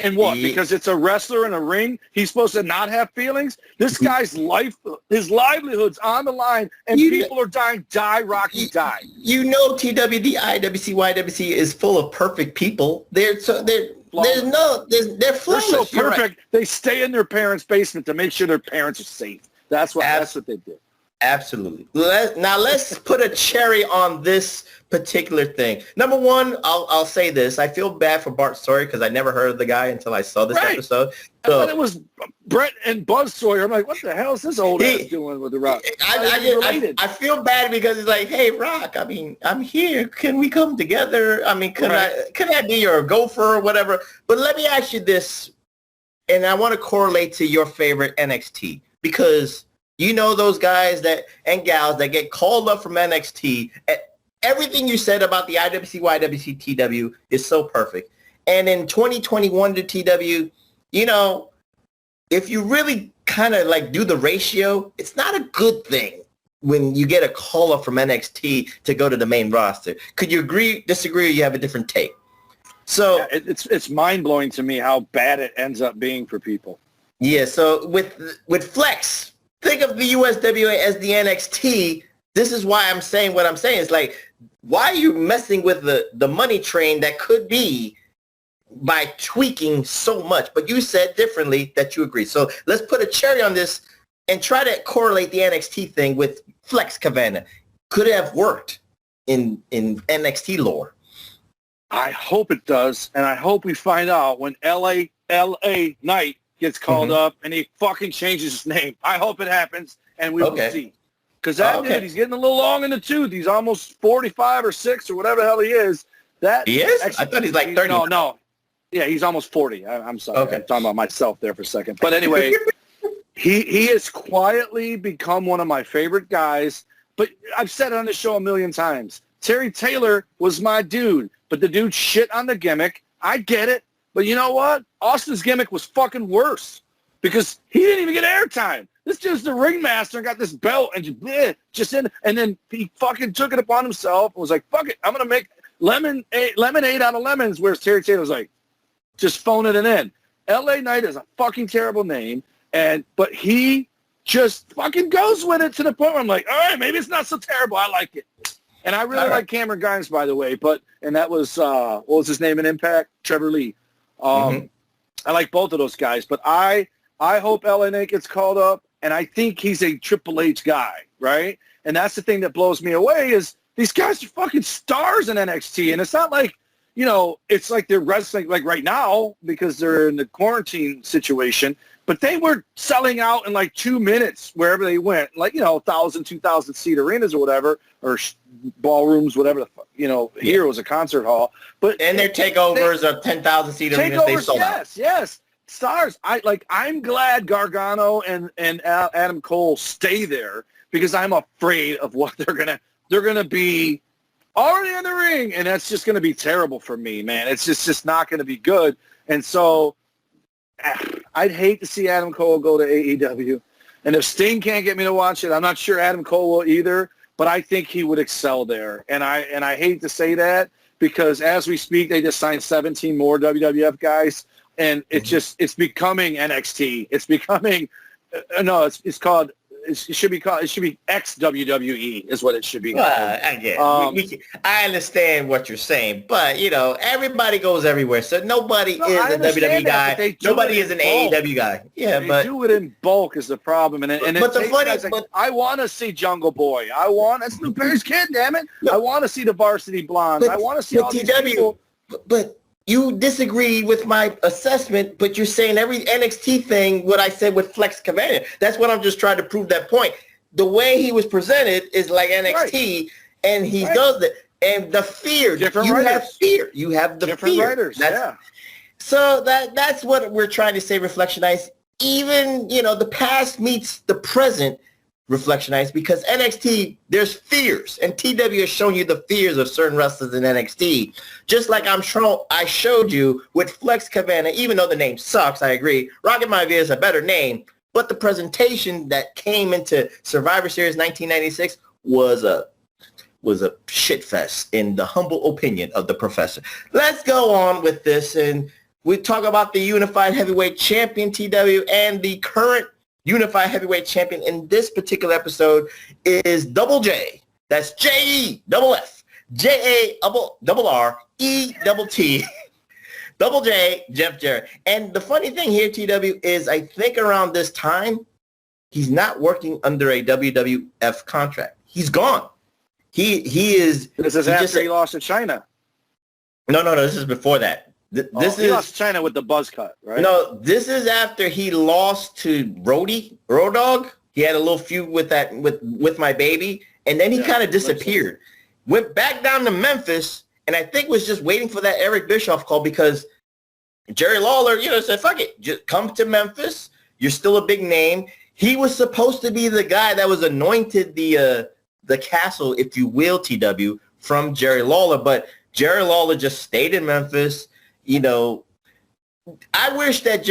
And what? Because it's a wrestler in a ring, he's supposed to not have feelings? This guy's life, his livelihood's on the line, and people are dying. Die, Rocky, die. TWD, IWC, YWC is full of perfect people. They're flawless. They're so perfect. Right. They stay in their parents' basement to make sure their parents are safe. That's what they do. Absolutely. Now let's put a cherry on this particular thing. Number one, I'll say this. I feel bad for Bart Sawyer because I never heard of the guy until I saw this episode. So, I thought it was Brett and Buzz Sawyer. I'm like, what the hell is this old ass doing with the Rock? I feel bad because it's like, hey, Rock, I mean, I'm here. Can we come together? I mean, can I be your gopher or whatever? But let me ask you this, and I want to correlate to your favorite NXT, because you know those guys and gals that get called up from NXT. Everything you said about the IWC, YWC, TW is so perfect. And in 2021 to TW, if you really kind of like do the ratio, it's not a good thing when you get a call up from NXT to go to the main roster. Could you agree, disagree, or you have a different take? So it's mind-blowing to me how bad it ends up being for people. Yeah, so with Flex, think of the USWA as the NXT. This is why I'm saying what I'm saying. It's like, why are you messing with the money train that could be by tweaking so much? But you said differently that you agree. So let's put a cherry on this and try to correlate the NXT thing with Flex Kavanah. Could it have worked in NXT lore? I hope it does, and I hope we find out when LA Knight gets called up and he fucking changes his name. I hope it happens, and we will see. Because that dude, he's getting a little long in the tooth. He's almost 45 or 6 or whatever the hell he is. He is? I thought he's like 30. No. Yeah, he's almost 40. I'm sorry. Okay. I'm talking about myself there for a second. But anyway, he has quietly become one of my favorite guys. But I've said it on the show a million times. Terry Taylor was my dude, but the dude shit on the gimmick. I get it. But you know what? Austin's gimmick was fucking worse because he didn't even get airtime. This dude's the ringmaster and got this belt and and then he fucking took it upon himself and was like, fuck it, I'm going to make lemonade out of lemons, whereas Terry Taylor was like, just phoning it in. LA Knight is a fucking terrible name, but he just fucking goes with it to the point where I'm like, all right, maybe it's not so terrible. I like it. And I really like Cameron Grimes, by the way, and that was, what was his name in Impact? Trevor Lee. I like both of those guys, but I hope LA Knight gets called up, and I think he's a Triple H guy, right? And that's the thing that blows me away is these guys are fucking stars in NXT, and it's not like, you know, it's like they're wrestling like right now because they're in the quarantine situation, but they were selling out in like 2 minutes wherever they went, like, you know, 1,000, 2,000 seat arenas or whatever, or ballrooms, whatever, here was a concert hall. And their takeovers of 10,000 seat arenas, they sold out. Yes. Stars. I'm glad Gargano and Adam Cole stay there because I'm afraid of what they're gonna be already in the ring, and that's just gonna be terrible for me, man. It's just not gonna be good. And so I'd hate to see Adam Cole go to AEW. And if Sting can't get me to watch it, I'm not sure Adam Cole will either, but I think he would excel there. And I hate to say that because as we speak, they just signed 17 more WWF guys. And it's becoming NXT. It's becoming, it should be ex-WWE is what it should be. I understand what you're saying, but, you know, everybody goes everywhere. So nobody is a WWE guy. Nobody is an AEW guy. Yeah, they do it in bulk is the problem. I want to see Jungle Boy. That's Lou Perry's kid, damn it. I want to see the Varsity Blondes. I want to see all these people. But you disagree with my assessment, but you're saying every NXT thing, what I said with Flex Kavanah. That's what I'm just trying to prove that point. The way he was presented is like NXT, and he does it. And the fear, have fear. You have the different fear. Writers, So that's what we're trying to say, Reflectionites. Even, you know, the past meets the present, Reflectionites, because NXT, there's fears, and TW has shown you the fears of certain wrestlers in NXT. Just like I showed you with Flex Kavanah, even though the name sucks, I agree. Rocket Maivia is a better name, but the presentation that came into Survivor Series 1996 was a shit fest, in the humble opinion of the professor. Let's go on with this, and we talk about the Unified Heavyweight Champion, TW, and the current Unified Heavyweight Champion in this particular episode is Double J. That's J-E-F-F, J-A-R-R-E-T-T. Double J, Jeff Jarrett. And the funny thing here, TW, is I think around this time, he's not working under a WWF contract. He's gone. He is. This is after he lost to China. No. This is before that. He lost China with the buzz cut, right? No, this is after he lost to Road Dogg. He had a little feud with my baby, and then he kind of disappeared. Went back down to Memphis, and I think was just waiting for that Eric Bischoff call because Jerry Lawler, said, fuck it, just come to Memphis. You're still a big name. He was supposed to be the guy that was anointed the castle, if you will, TW, from Jerry Lawler, but Jerry Lawler just stayed in Memphis. I wish that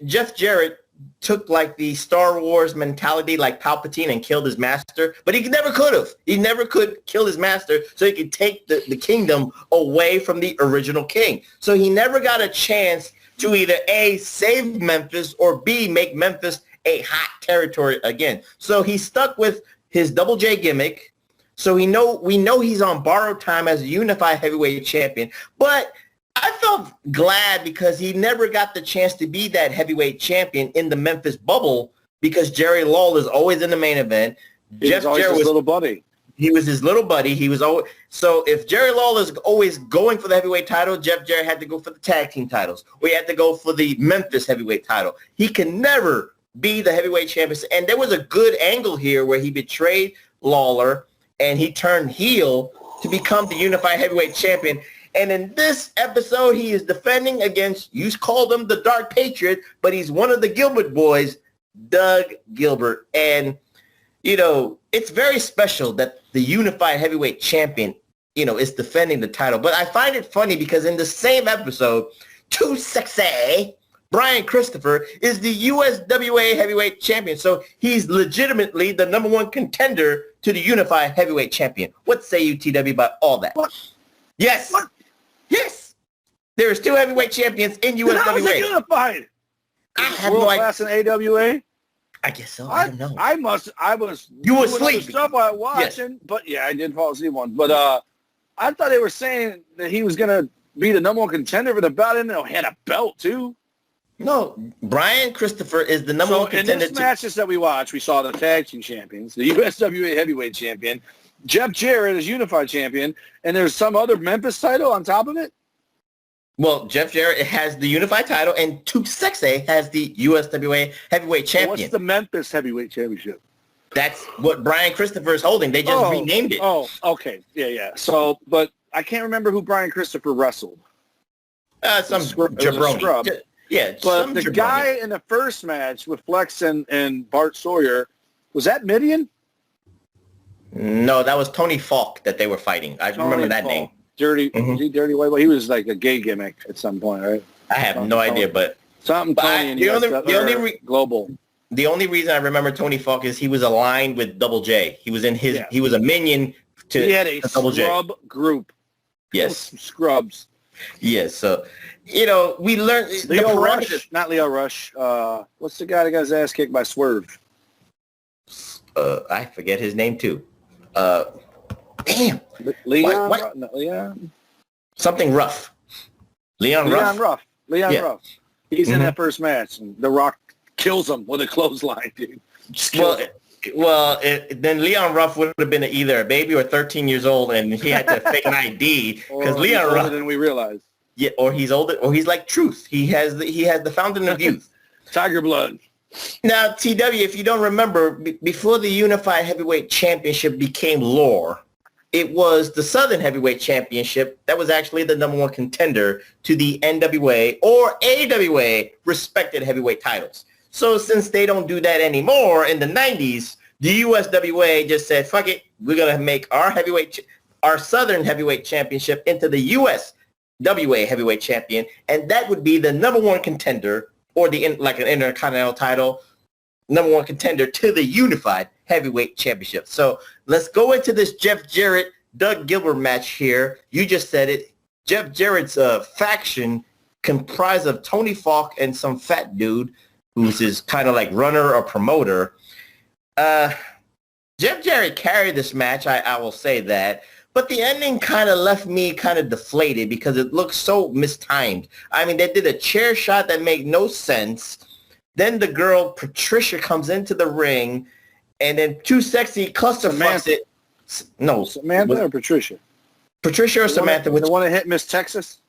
Jeff Jarrett took like the Star Wars mentality like Palpatine and killed his master, but he never could have. He never could kill his master so he could take the kingdom away from the original king. So he never got a chance to either A, save Memphis, or B, make Memphis a hot territory again. So he's stuck with his Double J gimmick. So we know he's on borrowed time as a unified heavyweight champion. But I felt glad because he never got the chance to be that heavyweight champion in the Memphis bubble because Jerry Lawler is always in the main event. Jeff Jarrett was his little buddy. He was his little buddy. He was always, so if Jerry Lawler's always going for the heavyweight title, Jeff Jarrett had to go for the tag team titles, or he had to go for the Memphis heavyweight title. He can never be the heavyweight champion. And there was a good angle here where he betrayed Lawler and he turned heel to become the unified heavyweight champion. And in this episode, he is defending against, you called him the Dark Patriot, but he's one of the Gilbert boys, Doug Gilbert. And you know, it's very special that the unified heavyweight champion, you know, is defending the title. But I find it funny because in the same episode, Too Sexy, Brian Christopher is the USWA heavyweight champion. So he's legitimately the number one contender to the unified heavyweight champion. What say you, TW, about all that? What? Yes. What? Yes. There's two heavyweight champions in USWA. How is it unified? I have World no idea. Class in AWA? I guess so. I don't know. I was. You were doing other sleeping. stuff I was watching, but yeah, I did fall asleep once. But I thought they were saying that he was gonna be the number one contender for the belt, and he had a belt too. No, Brian Christopher is the number one contender. In this matches that we watched, we saw the tag team champions, the USWA heavyweight champion, Jeff Jarrett is unified champion, and there's some other Memphis title on top of it. Well, Jeff Jarrett has the unified title, and Too Sexy has the USWA heavyweight champion. What's the Memphis heavyweight championship? That's what Brian Christopher is holding. They just renamed it. Oh, okay. Yeah. So, but I can't remember who Brian Christopher wrestled. Some jabroni. Scrub. Yeah, but the jabroni. guy in the first match with Flex and Bart Sawyer, was that Midian? No, that was Tony Falk that they were fighting. I remember that name. Dirty, was he Dirty White? Well, he was like a gay gimmick at some point, right? I have no idea, but something Tony Global. The only reason I remember Tony Falk is he was aligned with Double J. He was in his. Yeah. He was a minion to He had a Double scrub J. group. Yes, scrubs. Yes, so you know we learned Leo Rush, not Leo Rush. What's the guy that got his ass kicked by Swerve? I forget his name too. Damn. Leon. What? No, Leon. Something Ruff. Leon Ruff. Ruff. He's in that first match, and The Rock kills him with a clothesline, dude. Then Leon Ruff would have been either a baby or 13 years old, and he had to fake an ID because Leon Ruff. Than we realized. Yeah, or he's older, or he's like Truth. He has the fountain of youth. Tiger blood. Now, TW, if you don't remember, before the Unified Heavyweight Championship became lore, it was the Southern Heavyweight Championship that was actually the number one contender to the NWA or AWA respected heavyweight titles. So since they don't do that anymore in the 90s, the USWA just said, fuck it, we're going to make our Southern Heavyweight Championship into the USWA Heavyweight Champion, and that would be the number one contender or like an Intercontinental title, number one contender to the Unified Heavyweight Championship. So let's go into this Jeff Jarrett, Doug Gilbert match here. You just said it. Jeff Jarrett's faction comprised of Tony Falk and some fat dude who's his kind of like runner or promoter. Jeff Jarrett carried this match, I will say that. But the ending kind of left me kind of deflated because it looked so mistimed. I mean, they did a chair shot that made no sense. Then the girl, Patricia, comes into the ring, and then Too Sexy clusterfucks it. No. Samantha or Patricia? Patricia or Samantha. The one that hit Miss Texas?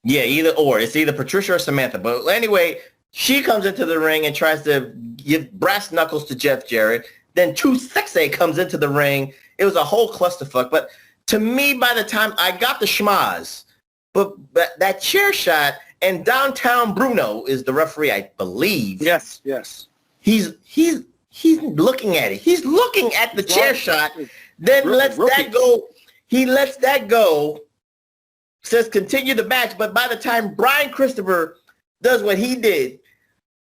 Yeah, either or. It's either Patricia or Samantha. But anyway, she comes into the ring and tries to give brass knuckles to Jeff Jarrett. Then Too Sexy comes into the ring. It was a whole clusterfuck. But to me, by the time I got the schmaz, but that chair shot, and Downtown Bruno is the referee, I believe. Yes. He's looking at it. He's looking at the chair shot. Then lets that go. He lets that go. Says continue the match. But by the time Brian Christopher does what he did,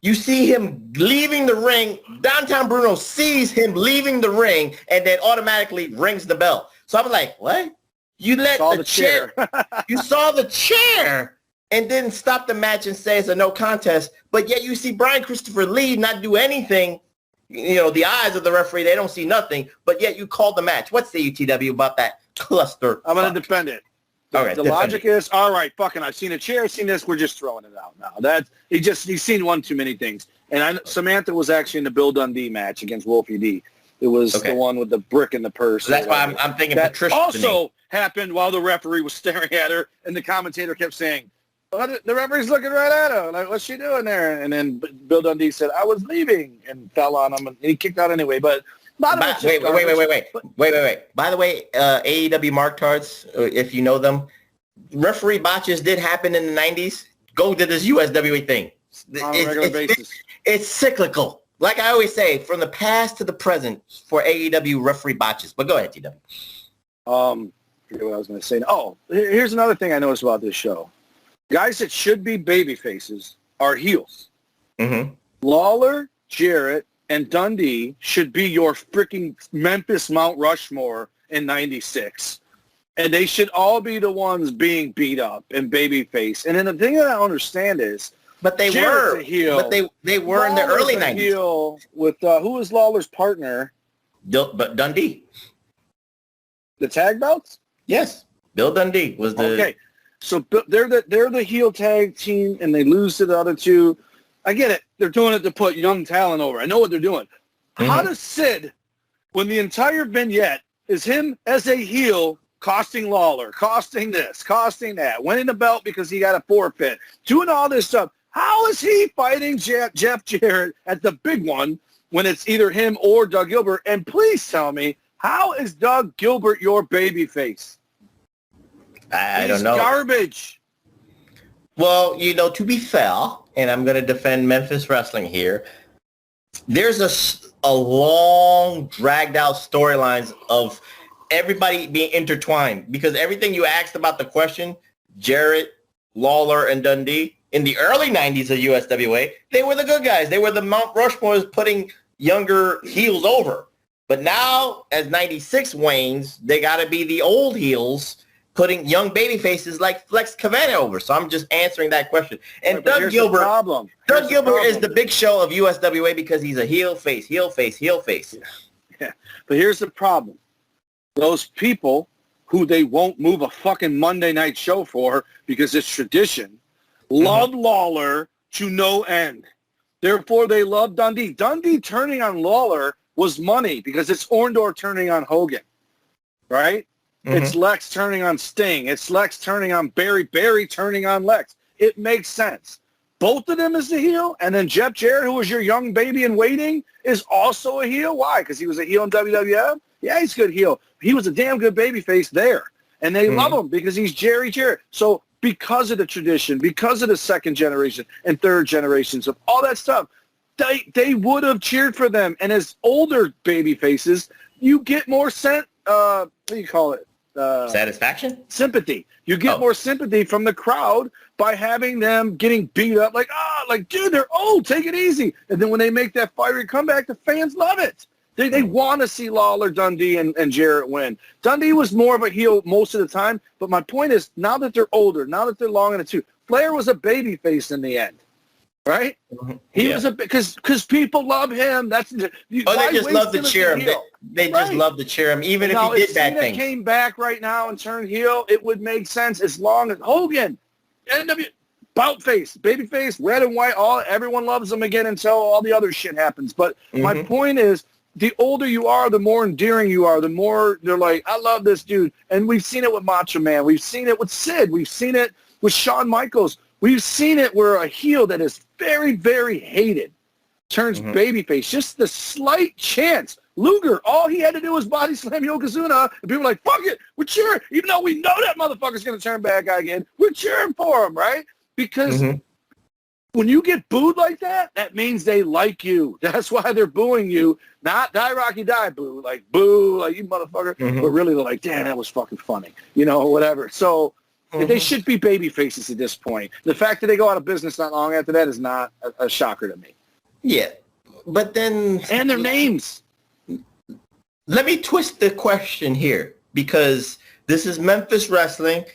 you see him leaving the ring. Downtown Bruno sees him leaving the ring and then automatically rings the bell. So I'm like, what? You let the chair. You saw the chair and didn't stop the match and say it's a no contest, but yet you see Brian Christopher Lee not do anything. You know, the eyes of the referee, they don't see nothing, but yet you called the match. What's the UTW about that cluster? I'm going to defend it. The logic is, all right, fucking, I've seen a chair, seen this, we're just throwing it out now. He's seen one too many things. And Samantha was actually in the Bill Dundee match against Wolfie D. It was the one with the brick in the purse. So that's why I'm thinking that Patricia. Also happened while the referee was staring at her, and the commentator kept saying, the referee's looking right at her. Like, what's she doing there? And then Bill Dundee said, I was leaving, and fell on him, and he kicked out anyway. But wait. By the way, AEW Mark Tards, if you know them, referee botches did happen in the 90s. Go to this USWA thing. On a regular basis. It's cyclical. Like I always say, from the past to the present for AEW referee botches. But go ahead, TW. Forget what I was going to say. Oh, here's another thing I noticed about this show. Guys that should be baby faces are heels. Mm-hmm. Lawler, Jarrett, and Dundee should be your freaking Memphis Mount Rushmore in 96. And they should all be the ones being beat up and babyface. And then the thing that I don't understand is, but they Jarrett's were a heel. But they were in the early 90s. Heel with who was Lawler's partner? But Dundee. The tag belts? Yes, Bill Dundee was the. Okay, so they're the heel tag team, and they lose to the other two. I get it. They're doing it to put young talent over. I know what they're doing. Mm-hmm. How does Sid, when the entire vignette is him as a heel, costing Lawler, costing this, costing that, winning the belt because he got a forfeit, doing all this stuff, how is he fighting Jeff Jarrett at the big one when it's either him or Doug Gilbert? And please tell me, how is Doug Gilbert your babyface? I don't know. Garbage. Well, you know, to be fair, and I'm going to defend Memphis Wrestling here, there's a long, dragged-out storylines of everybody being intertwined because everything you asked about the question, Jarrett, Lawler, and Dundee, in the early 90s of USWA, they were the good guys. They were the Mount Rushmores putting younger heels over. But now, as 96 wanes, they got to be the old heels putting young baby faces like Flex Kavanah over. So I'm just answering that question. And Doug Gilbert is the big show of USWA because he's a heel face. Yeah. But here's the problem. Those people who they won't move a fucking Monday night show for because it's tradition, love Lawler to no end. Therefore, they love Dundee. Dundee turning on Lawler was money because it's Orndorff turning on Hogan, right? Mm-hmm. It's Lex turning on Sting. It's Lex turning on Barry. Barry turning on Lex. It makes sense. Both of them is the heel, and then Jeff Jarrett, who was your young baby in waiting, is also a heel. Why? Because he was a heel in WWF? Yeah, he's a good heel. He was a damn good babyface there, and they love him because he's Jerry Jarrett. So because of the tradition, because of the second generation and third generations of all that stuff, they would have cheered for them. And as older baby faces, you get more what do you call it? Satisfaction? Sympathy. You get more sympathy from the crowd by having them getting beat up like, dude, they're old, take it easy. And then when they make that fiery comeback, the fans love it. They want to see Lawler, Dundee, and Jarrett win. Dundee was more of a heel most of the time, but my point is, now that they're older, now that they're long in the tooth, Flair was a baby face in the end. Right? He was because people love him. They just love to cheer him. They just love to cheer him, even if he did bad things. If Cena came back right now and turned heel, it would make sense as long as Hogan, NW, bout face, baby face, red and white, everyone loves him again until all the other shit happens. But my point is, the older you are, the more endearing you are, the more they're like, I love this dude. And we've seen it with Macho Man. We've seen it with Sid. We've seen it with Shawn Michaels. We've seen it where a heel that is very, very hated turns babyface. Just the slight chance. Luger, all he had to do was body slam Yokozuna, and people were like, fuck it, we're cheering. Even though we know that motherfucker's going to turn bad guy again, we're cheering for him, right? Because when you get booed like that, that means they like you. That's why they're booing you. Not die Rocky die boo, like boo, like you motherfucker. But really they're like, damn, that was fucking funny. You know, whatever. So they should be baby faces at this point. The fact that they go out of business not long after that is not a shocker to me. Yeah. But then... And their names. Let me twist the question here because this is Memphis Wrestling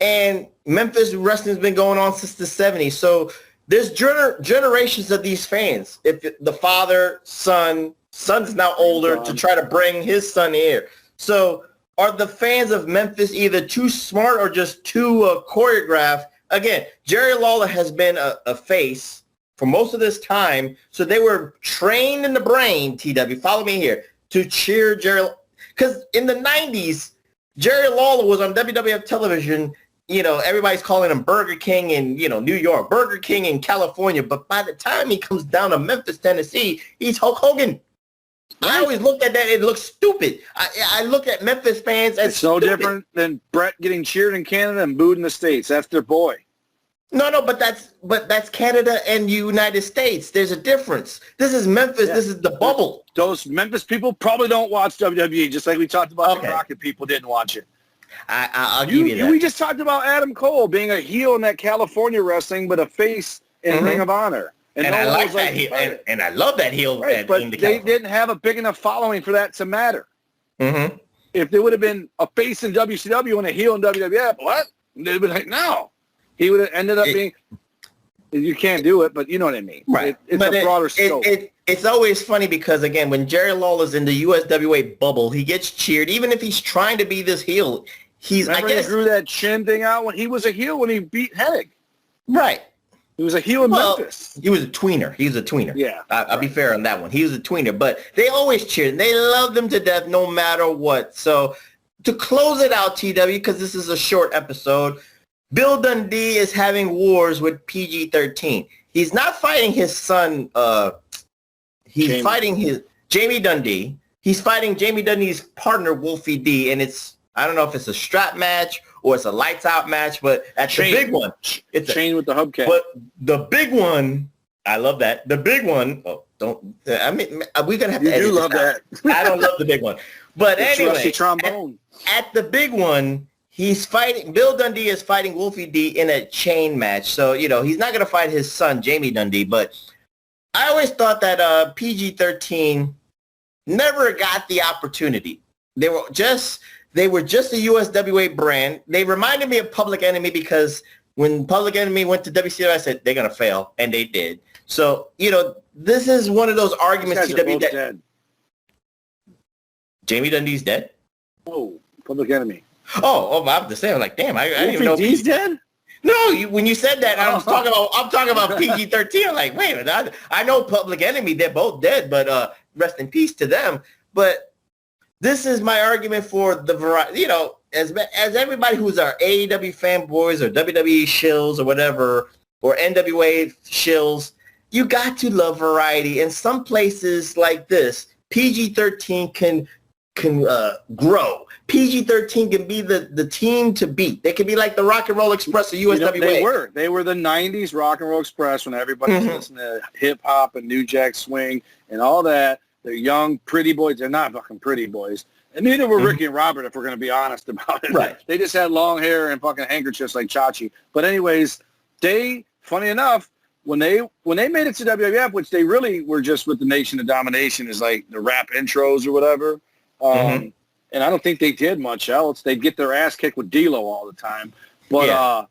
And Memphis wrestling's been going on since the 70s. So there's generations of these fans. If the father, son's now older to try to bring his son here. So are the fans of Memphis either too smart or just too choreographed? Again, Jerry Lawler has been a face for most of this time. So they were trained in the brain, TW, follow me here, to cheer Jerry. Because in the 90s, Jerry Lawler was on WWF television. Everybody's calling him Burger King in, New York, Burger King in California. But by the time he comes down to Memphis, Tennessee, he's Hulk Hogan. I always looked at that. It looks stupid. I look at Memphis fans as it's no different than Bret getting cheered in Canada and booed in the States. That's their boy. No, but that's Canada and United States. There's a difference. This is Memphis. Yeah. This is the bubble. Those Memphis people probably don't watch WWE, just like we talked about the Rocket people didn't watch it. I'll give you that. We just talked about Adam Cole being a heel in that California wrestling, but a face in Ring of Honor. And I like that heel, and I love that heel. Right, but they didn't have a big enough following for that to matter. Mm-hmm. If there would have been a face in WCW and a heel in WWF, what? They'd have been like, no. He would have ended up being. You can't do it, but you know what I mean. Right. It's a broader scope. It's always funny because, again, when Jerry Lawler's in the USWA bubble, he gets cheered, even if he's trying to be this heel. Remember he grew that chin thing out when he was a heel when he beat Hennig. Right. He was a heel in Memphis. He was a tweener. Yeah. I'll be fair on that one. He was a tweener. But they always cheered. They loved him to death no matter what. So to close it out, TW, because this is a short episode, Bill Dundee is having wars with PG-13. He's not fighting his son. He's fighting Jamie Dundee. He's fighting Jamie Dundee's partner, Wolfie D. And I don't know if it's a strap match or it's a lights out match, but the big one, it's a chain with the hubcap. But the big one, I love that. The big one, we're going to have to edit do love that. I don't love the big one. But anyway, trombone. At the big one, Bill Dundee is fighting Wolfie D in a chain match. So, he's not going to fight his son, Jamie Dundee. But I always thought that PG-13 never got the opportunity. They were just a USWA brand. They reminded me of Public Enemy because when Public Enemy went to WCW, I said, they're going to fail. And they did. So, this is one of those arguments. Dead. Jamie Dundee's dead? Oh, Public Enemy. Oh, I have to say, I was like, damn, I didn't even know he's dead. No, when you said that, I'm talking about PG-13. I'm like, wait a minute, I know Public Enemy, they're both dead, but rest in peace to them. But this is my argument for the variety. As everybody who's our AEW fanboys or WWE shills or whatever, or NWA shills, you got to love variety. In some places like this, PG-13 can grow. PG-13 can be the team to beat. They can be like the Rock and Roll Express or USWA. They were the 90s Rock and Roll Express when everybody was listening to hip-hop and New Jack Swing and all that. They're young, pretty boys. They're not fucking pretty boys. And neither were Ricky and Robert, if we're going to be honest about it. Right. They just had long hair and fucking handkerchiefs like Chachi. But anyways, funny enough, when they made it to WWF, which they really were just with the Nation of Domination as like the rap intros or whatever, and I don't think they did much else. They'd get their ass kicked with D-Lo all the time. But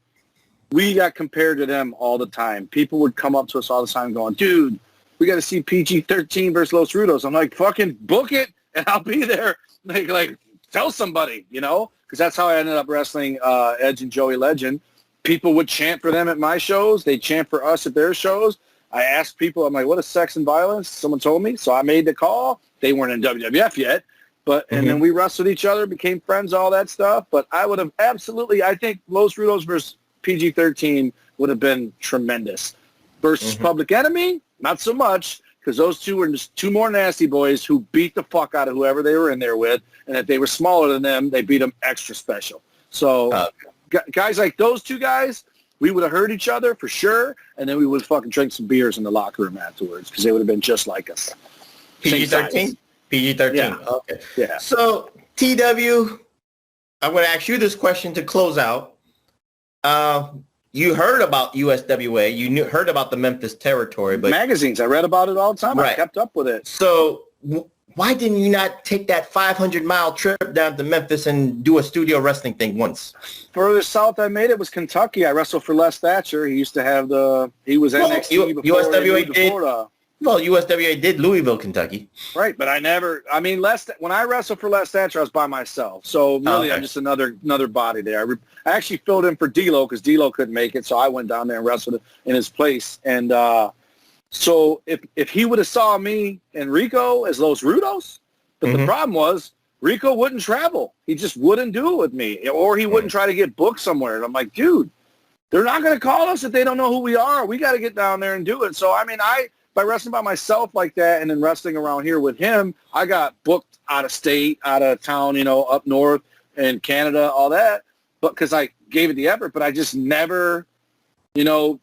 we got compared to them all the time. People would come up to us all the time going, dude, we got to see PG-13 versus Los Rudos. I'm like, fucking book it, and I'll be there. Like tell somebody, because that's how I ended up wrestling Edge and Joey Legend. People would chant for them at my shows. They chant for us at their shows. I asked people, I'm like, what is sex and violence? Someone told me. So I made the call. They weren't in WWF yet. And then we wrestled each other, became friends, all that stuff. But I would have I think Los Rudos versus PG-13 would have been tremendous. Versus Public Enemy, not so much, because those two were just two more nasty boys who beat the fuck out of whoever they were in there with. And if they were smaller than them, they beat them extra special. So guys like those two guys, we would have heard each other for sure. And then we would fucking drink some beers in the locker room afterwards because they would have been just like us. PG-13? PG-13. Yeah. Okay. Yeah. So, TW, I'm going to ask you this question to close out. You heard about USWA. You heard about the Memphis territory. But magazines. I read about it all the time. Right. I kept up with it. So, why didn't you not take that 500-mile trip down to Memphis and do a studio wrestling thing once? Further south I made it was Kentucky. I wrestled for Les Thatcher. He used to have he was NXT before USWA to did. Florida. Well, USWA did Louisville, Kentucky. Right, but when I wrestled for Les Thatcher, I was by myself. So really, I'm just another body there. I actually filled in for D'Lo because D'Lo couldn't make it, so I went down there and wrestled in his place. And so if he would have saw me and Rico as Los Rudos, but the problem was Rico wouldn't travel. He just wouldn't do it with me, or he wouldn't try to get booked somewhere. And I'm like, dude, they're not going to call us if they don't know who we are. We got to get down there and do it. So, I mean, by wrestling by myself like that and then wrestling around here with him, I got booked out of state, out of town, up north in Canada, all that. But because I gave it the effort, but I just never, D'Lo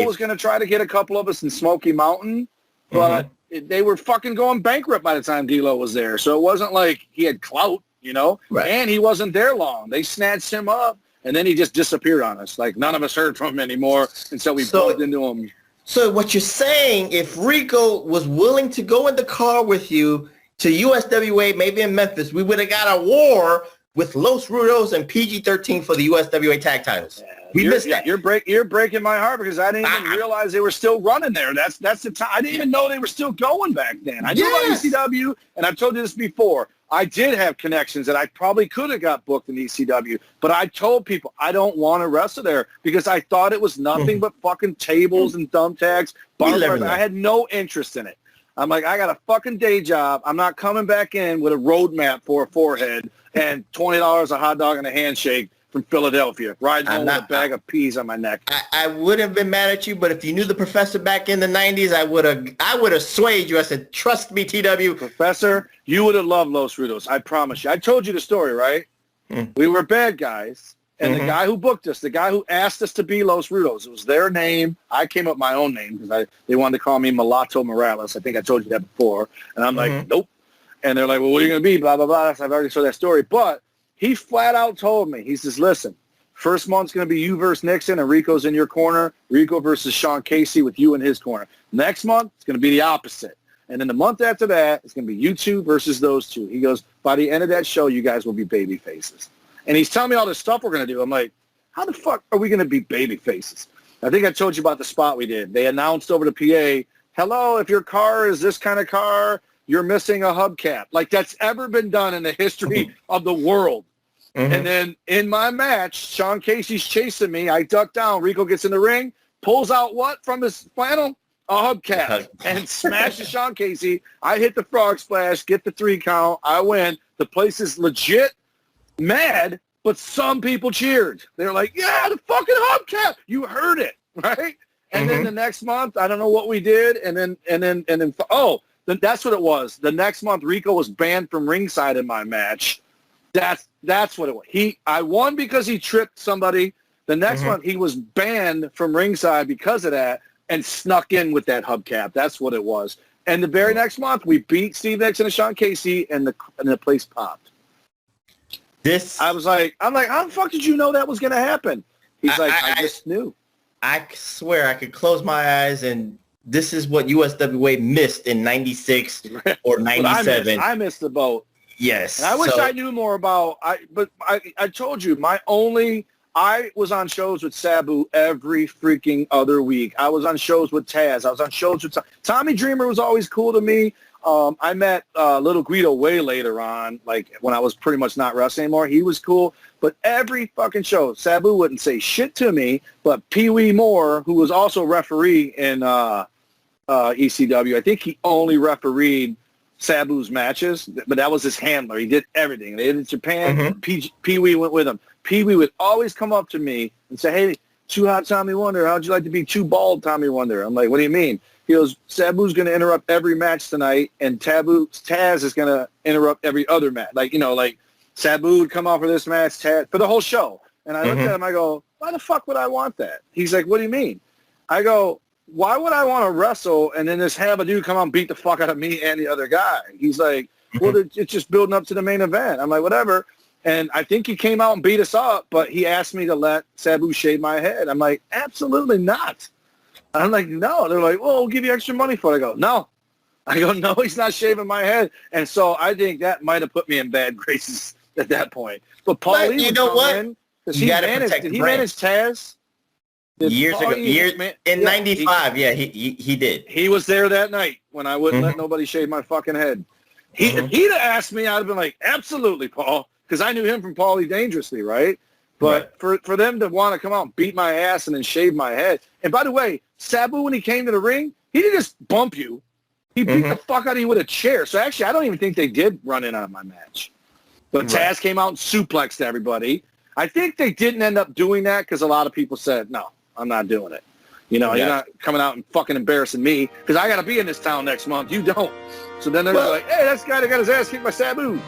was going to try to get a couple of us in Smoky Mountain, but they were fucking going bankrupt by the time D'Lo was there. So it wasn't like he had clout, Right. And he wasn't there long. They snatched him up, and then he just disappeared on us. Like, none of us heard from him anymore until we plugged into him. So what you're saying, if Rico was willing to go in the car with you to USWA, maybe in Memphis, we would have got a war with Los Rudos and PG-13 for the USWA tag titles. We missed that. You're breaking my heart because I didn't even realize they were still running there. That's the time. I didn't even know they were still going back then. I knew about ECW, and I've told you this before. I did have connections that I probably could have got booked in ECW, but I told people I don't want to wrestle there because I thought it was nothing but fucking tables and thumbtacks. I had no interest in it. I'm like, I got a fucking day job. I'm not coming back in with a roadmap for a forehead and $20 a hot dog and a handshake from Philadelphia, riding home with a bag of peas on my neck. I would have been mad at you, but if you knew the professor back in the 90s, I would have swayed you. I said, trust me, TW. Professor, you would have loved Los Rudos. I promise you. I told you the story, right? We were bad guys, and the guy who booked us, the guy who asked us to be Los Rudos, it was their name. I came up with my own name because they wanted to call me Mulatto Morales. I think I told you that before. And I'm like, nope. And they're like, well, what are you going to be? Blah, blah, blah. So I've already told that story. But he flat out told me, he says, listen, first month's going to be you versus Nixon, and Rico's in your corner. Rico versus Sean Casey with you in his corner. Next month, it's going to be the opposite. And then the month after that, it's going to be you two versus those two. He goes, by the end of that show, you guys will be baby faces. And he's telling me all this stuff we're going to do. I'm like, how the fuck are we going to be baby faces? I think I told you about the spot we did. They announced over the PA, hello, if your car is this kind of car, you're missing a hubcap. Like that's ever been done in the history of the world. And then in my match, Sean Casey's chasing me. I duck down. Rico gets in the ring, pulls out what from his flannel? A hubcap. And smashes Sean Casey. I hit the frog splash, get the 3 count. I win. The place is legit mad, but some people cheered. They're like, yeah, the fucking hubcap. You heard it, right? And then the next month, I don't know what we did. And then, that's what it was. The next month, Rico was banned from ringside in my match. That's what it was. I won because he tripped somebody. The next month, he was banned from ringside because of that and snuck in with that hubcap. That's what it was. And the very next month, we beat Steve Nixon and Sean Casey, and the place popped. I'm like, how the fuck did you know that was going to happen? He's I just knew. I swear I could close my eyes and this is what USWA missed in 96 or 97. I missed the boat. Yes. And I wish I knew more about, but I told you, I was on shows with Sabu every freaking other week. I was on shows with Taz. I was on shows with Tommy Dreamer was always cool to me. I met Little Guido way later on, like when I was pretty much not wrestling anymore. He was cool. But every fucking show, Sabu wouldn't say shit to me, but Pee Wee Moore, who was also referee in ECW, I think he only refereed Sabu's matches, but that was his handler. He did everything. They did in Japan. Pee Wee went with him. Pee Wee would always come up to me and say, hey, Too Hot Tommy Wonder, how'd you like to be Too Bald Tommy Wonder? I'm like, what do you mean? He goes, Sabu's going to interrupt every match tonight, and Taz is going to interrupt every other match. Like Sabu would come off for this match, Taz, for the whole show. And I looked at him, I go, why the fuck would I want that? He's like, what do you mean? I go, why would I want to wrestle and then just have a dude come out and beat the fuck out of me and the other guy? He's like, well, it's just building up to the main event. I'm like, whatever. And I think he came out and beat us up, but he asked me to let Sabu shave my head. I'm like, absolutely not. I'm like, no. They're like, well, we'll give you extra money for it. I go, no. I go, no, he's not shaving my head. And so I think that might have put me in bad graces at that point. But Paulie, you know what? You did he manage Taz? Years ago, in '95, yeah, he did. He was there that night when I wouldn't let nobody shave my fucking head. If he'd have asked me, I'd have been like, absolutely, Paul, because I knew him from Paulie Dangerously, right? But for them to want to come out and beat my ass and then shave my head. And by the way, Sabu, when he came to the ring, he didn't just bump you. He beat the fuck out of you with a chair. So actually, I don't even think they did run in on my match. But Taz came out and suplexed everybody. I think they didn't end up doing that because a lot of people said, no, I'm not doing it. You're not coming out and fucking embarrassing me because I got to be in this town next month. You don't. So then they're like, hey, that's the guy that got his ass kicked by Sabu.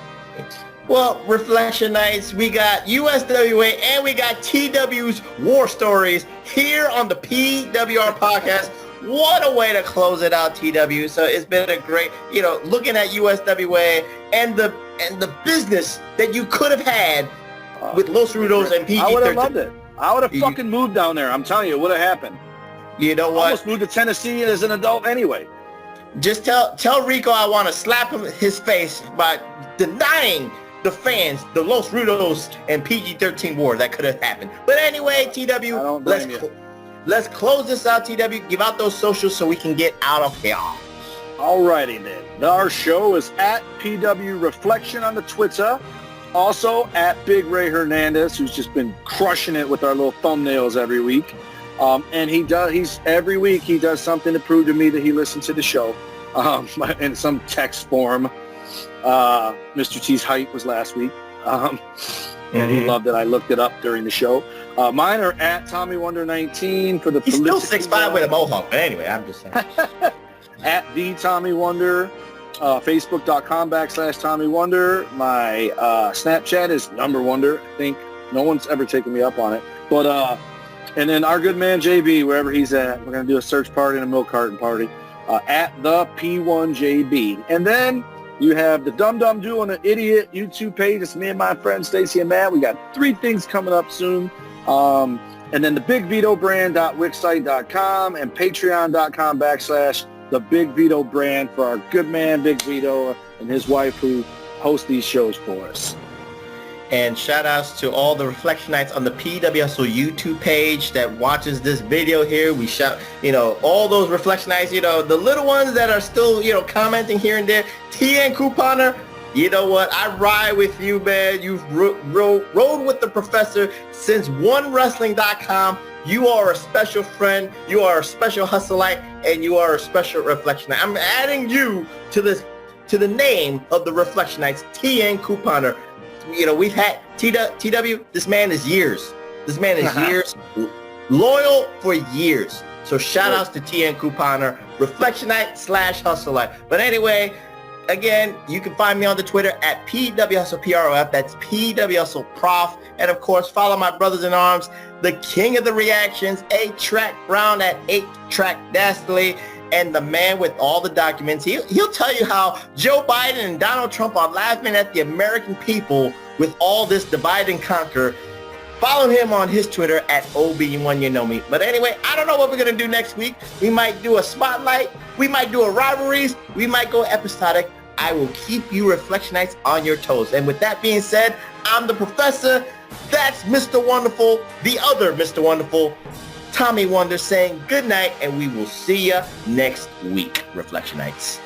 Well, Reflectionites, we got USWA and we got TW's War Stories here on the PWR podcast. What a way to close it out, TW. So it's been a great, looking at USWA and the business that you could have had with Los Rudos and PG-13. I would have loved it. I would have fucking moved down there. I'm telling you, it would have happened. You know what? I almost moved to Tennessee as an adult anyway. Just tell Rico I want to slap his face by denying the fans, the Los Rudos and PG-13 war that could have happened. But anyway, TW, let's close this out, TW. Give out those socials so we can get out of here. Alrighty then. Our show is at PW Reflection on the Twitter. Also at Big Ray Hernandez, who's just been crushing it with our little thumbnails every week. And every week he does something to prove to me that he listened to the show in some text form. Mr. T's height was last week. And he loved it. I looked it up during the show. Mine are at Tommy Wonder 19 for the He's still 6'5" with a mohawk. But anyway, I'm just saying. At the Tommy Wonder. Facebook.com/Tommy Wonder. My Snapchat is #Wonder. I think no one's ever taken me up on it. But and then our good man JB, wherever he's at, we're gonna do a search party and a milk carton party at the P1JB. And then you have the Dum Dum Duo and the Idiot YouTube page. It's me and my friend Stacy and Matt. We got 3 things coming up soon. And then the BigVitoBrand.wixsite.com and Patreon.com/ the Big Vito brand for our good man, Big Vito, and his wife who host these shows for us. And shout outs to all the Reflectionites on the PWSO YouTube page that watches this video here. We shout, all those Reflectionites, the little ones that are still, commenting here and there. TN Couponer, you know what? I ride with you, man. You've rode with the professor since OneWrestling.com. You are a special friend. You are a special hustleite, and you are a special Reflectionite. I'm adding you to the name of the Reflectionites, TN Couponer. We've had TW. This man is years. This man is years, loyal for years. So shout outs to TN Couponer, Reflectionite / hustleite. But anyway, again, you can find me on the Twitter at PWHustleProf. That's PWHustleProf. And of course, follow my brothers in arms, the king of the reactions, 8-Track Brown at 8-Track Dastardly, and the man with all the documents. He'll tell you how Joe Biden and Donald Trump are laughing at the American people with all this divide and conquer. Follow him on his Twitter at OB1 You Know Me. But anyway, I don't know what we're going to do next week. We might do a spotlight. We might do a rivalries. We might go episodic. I will keep you Reflectionites on your toes. And with that being said, I'm the professor. That's Mr. Wonderful, the other Mr. Wonderful, Tommy Wonder, saying good night, and we will see you next week, Reflectionites.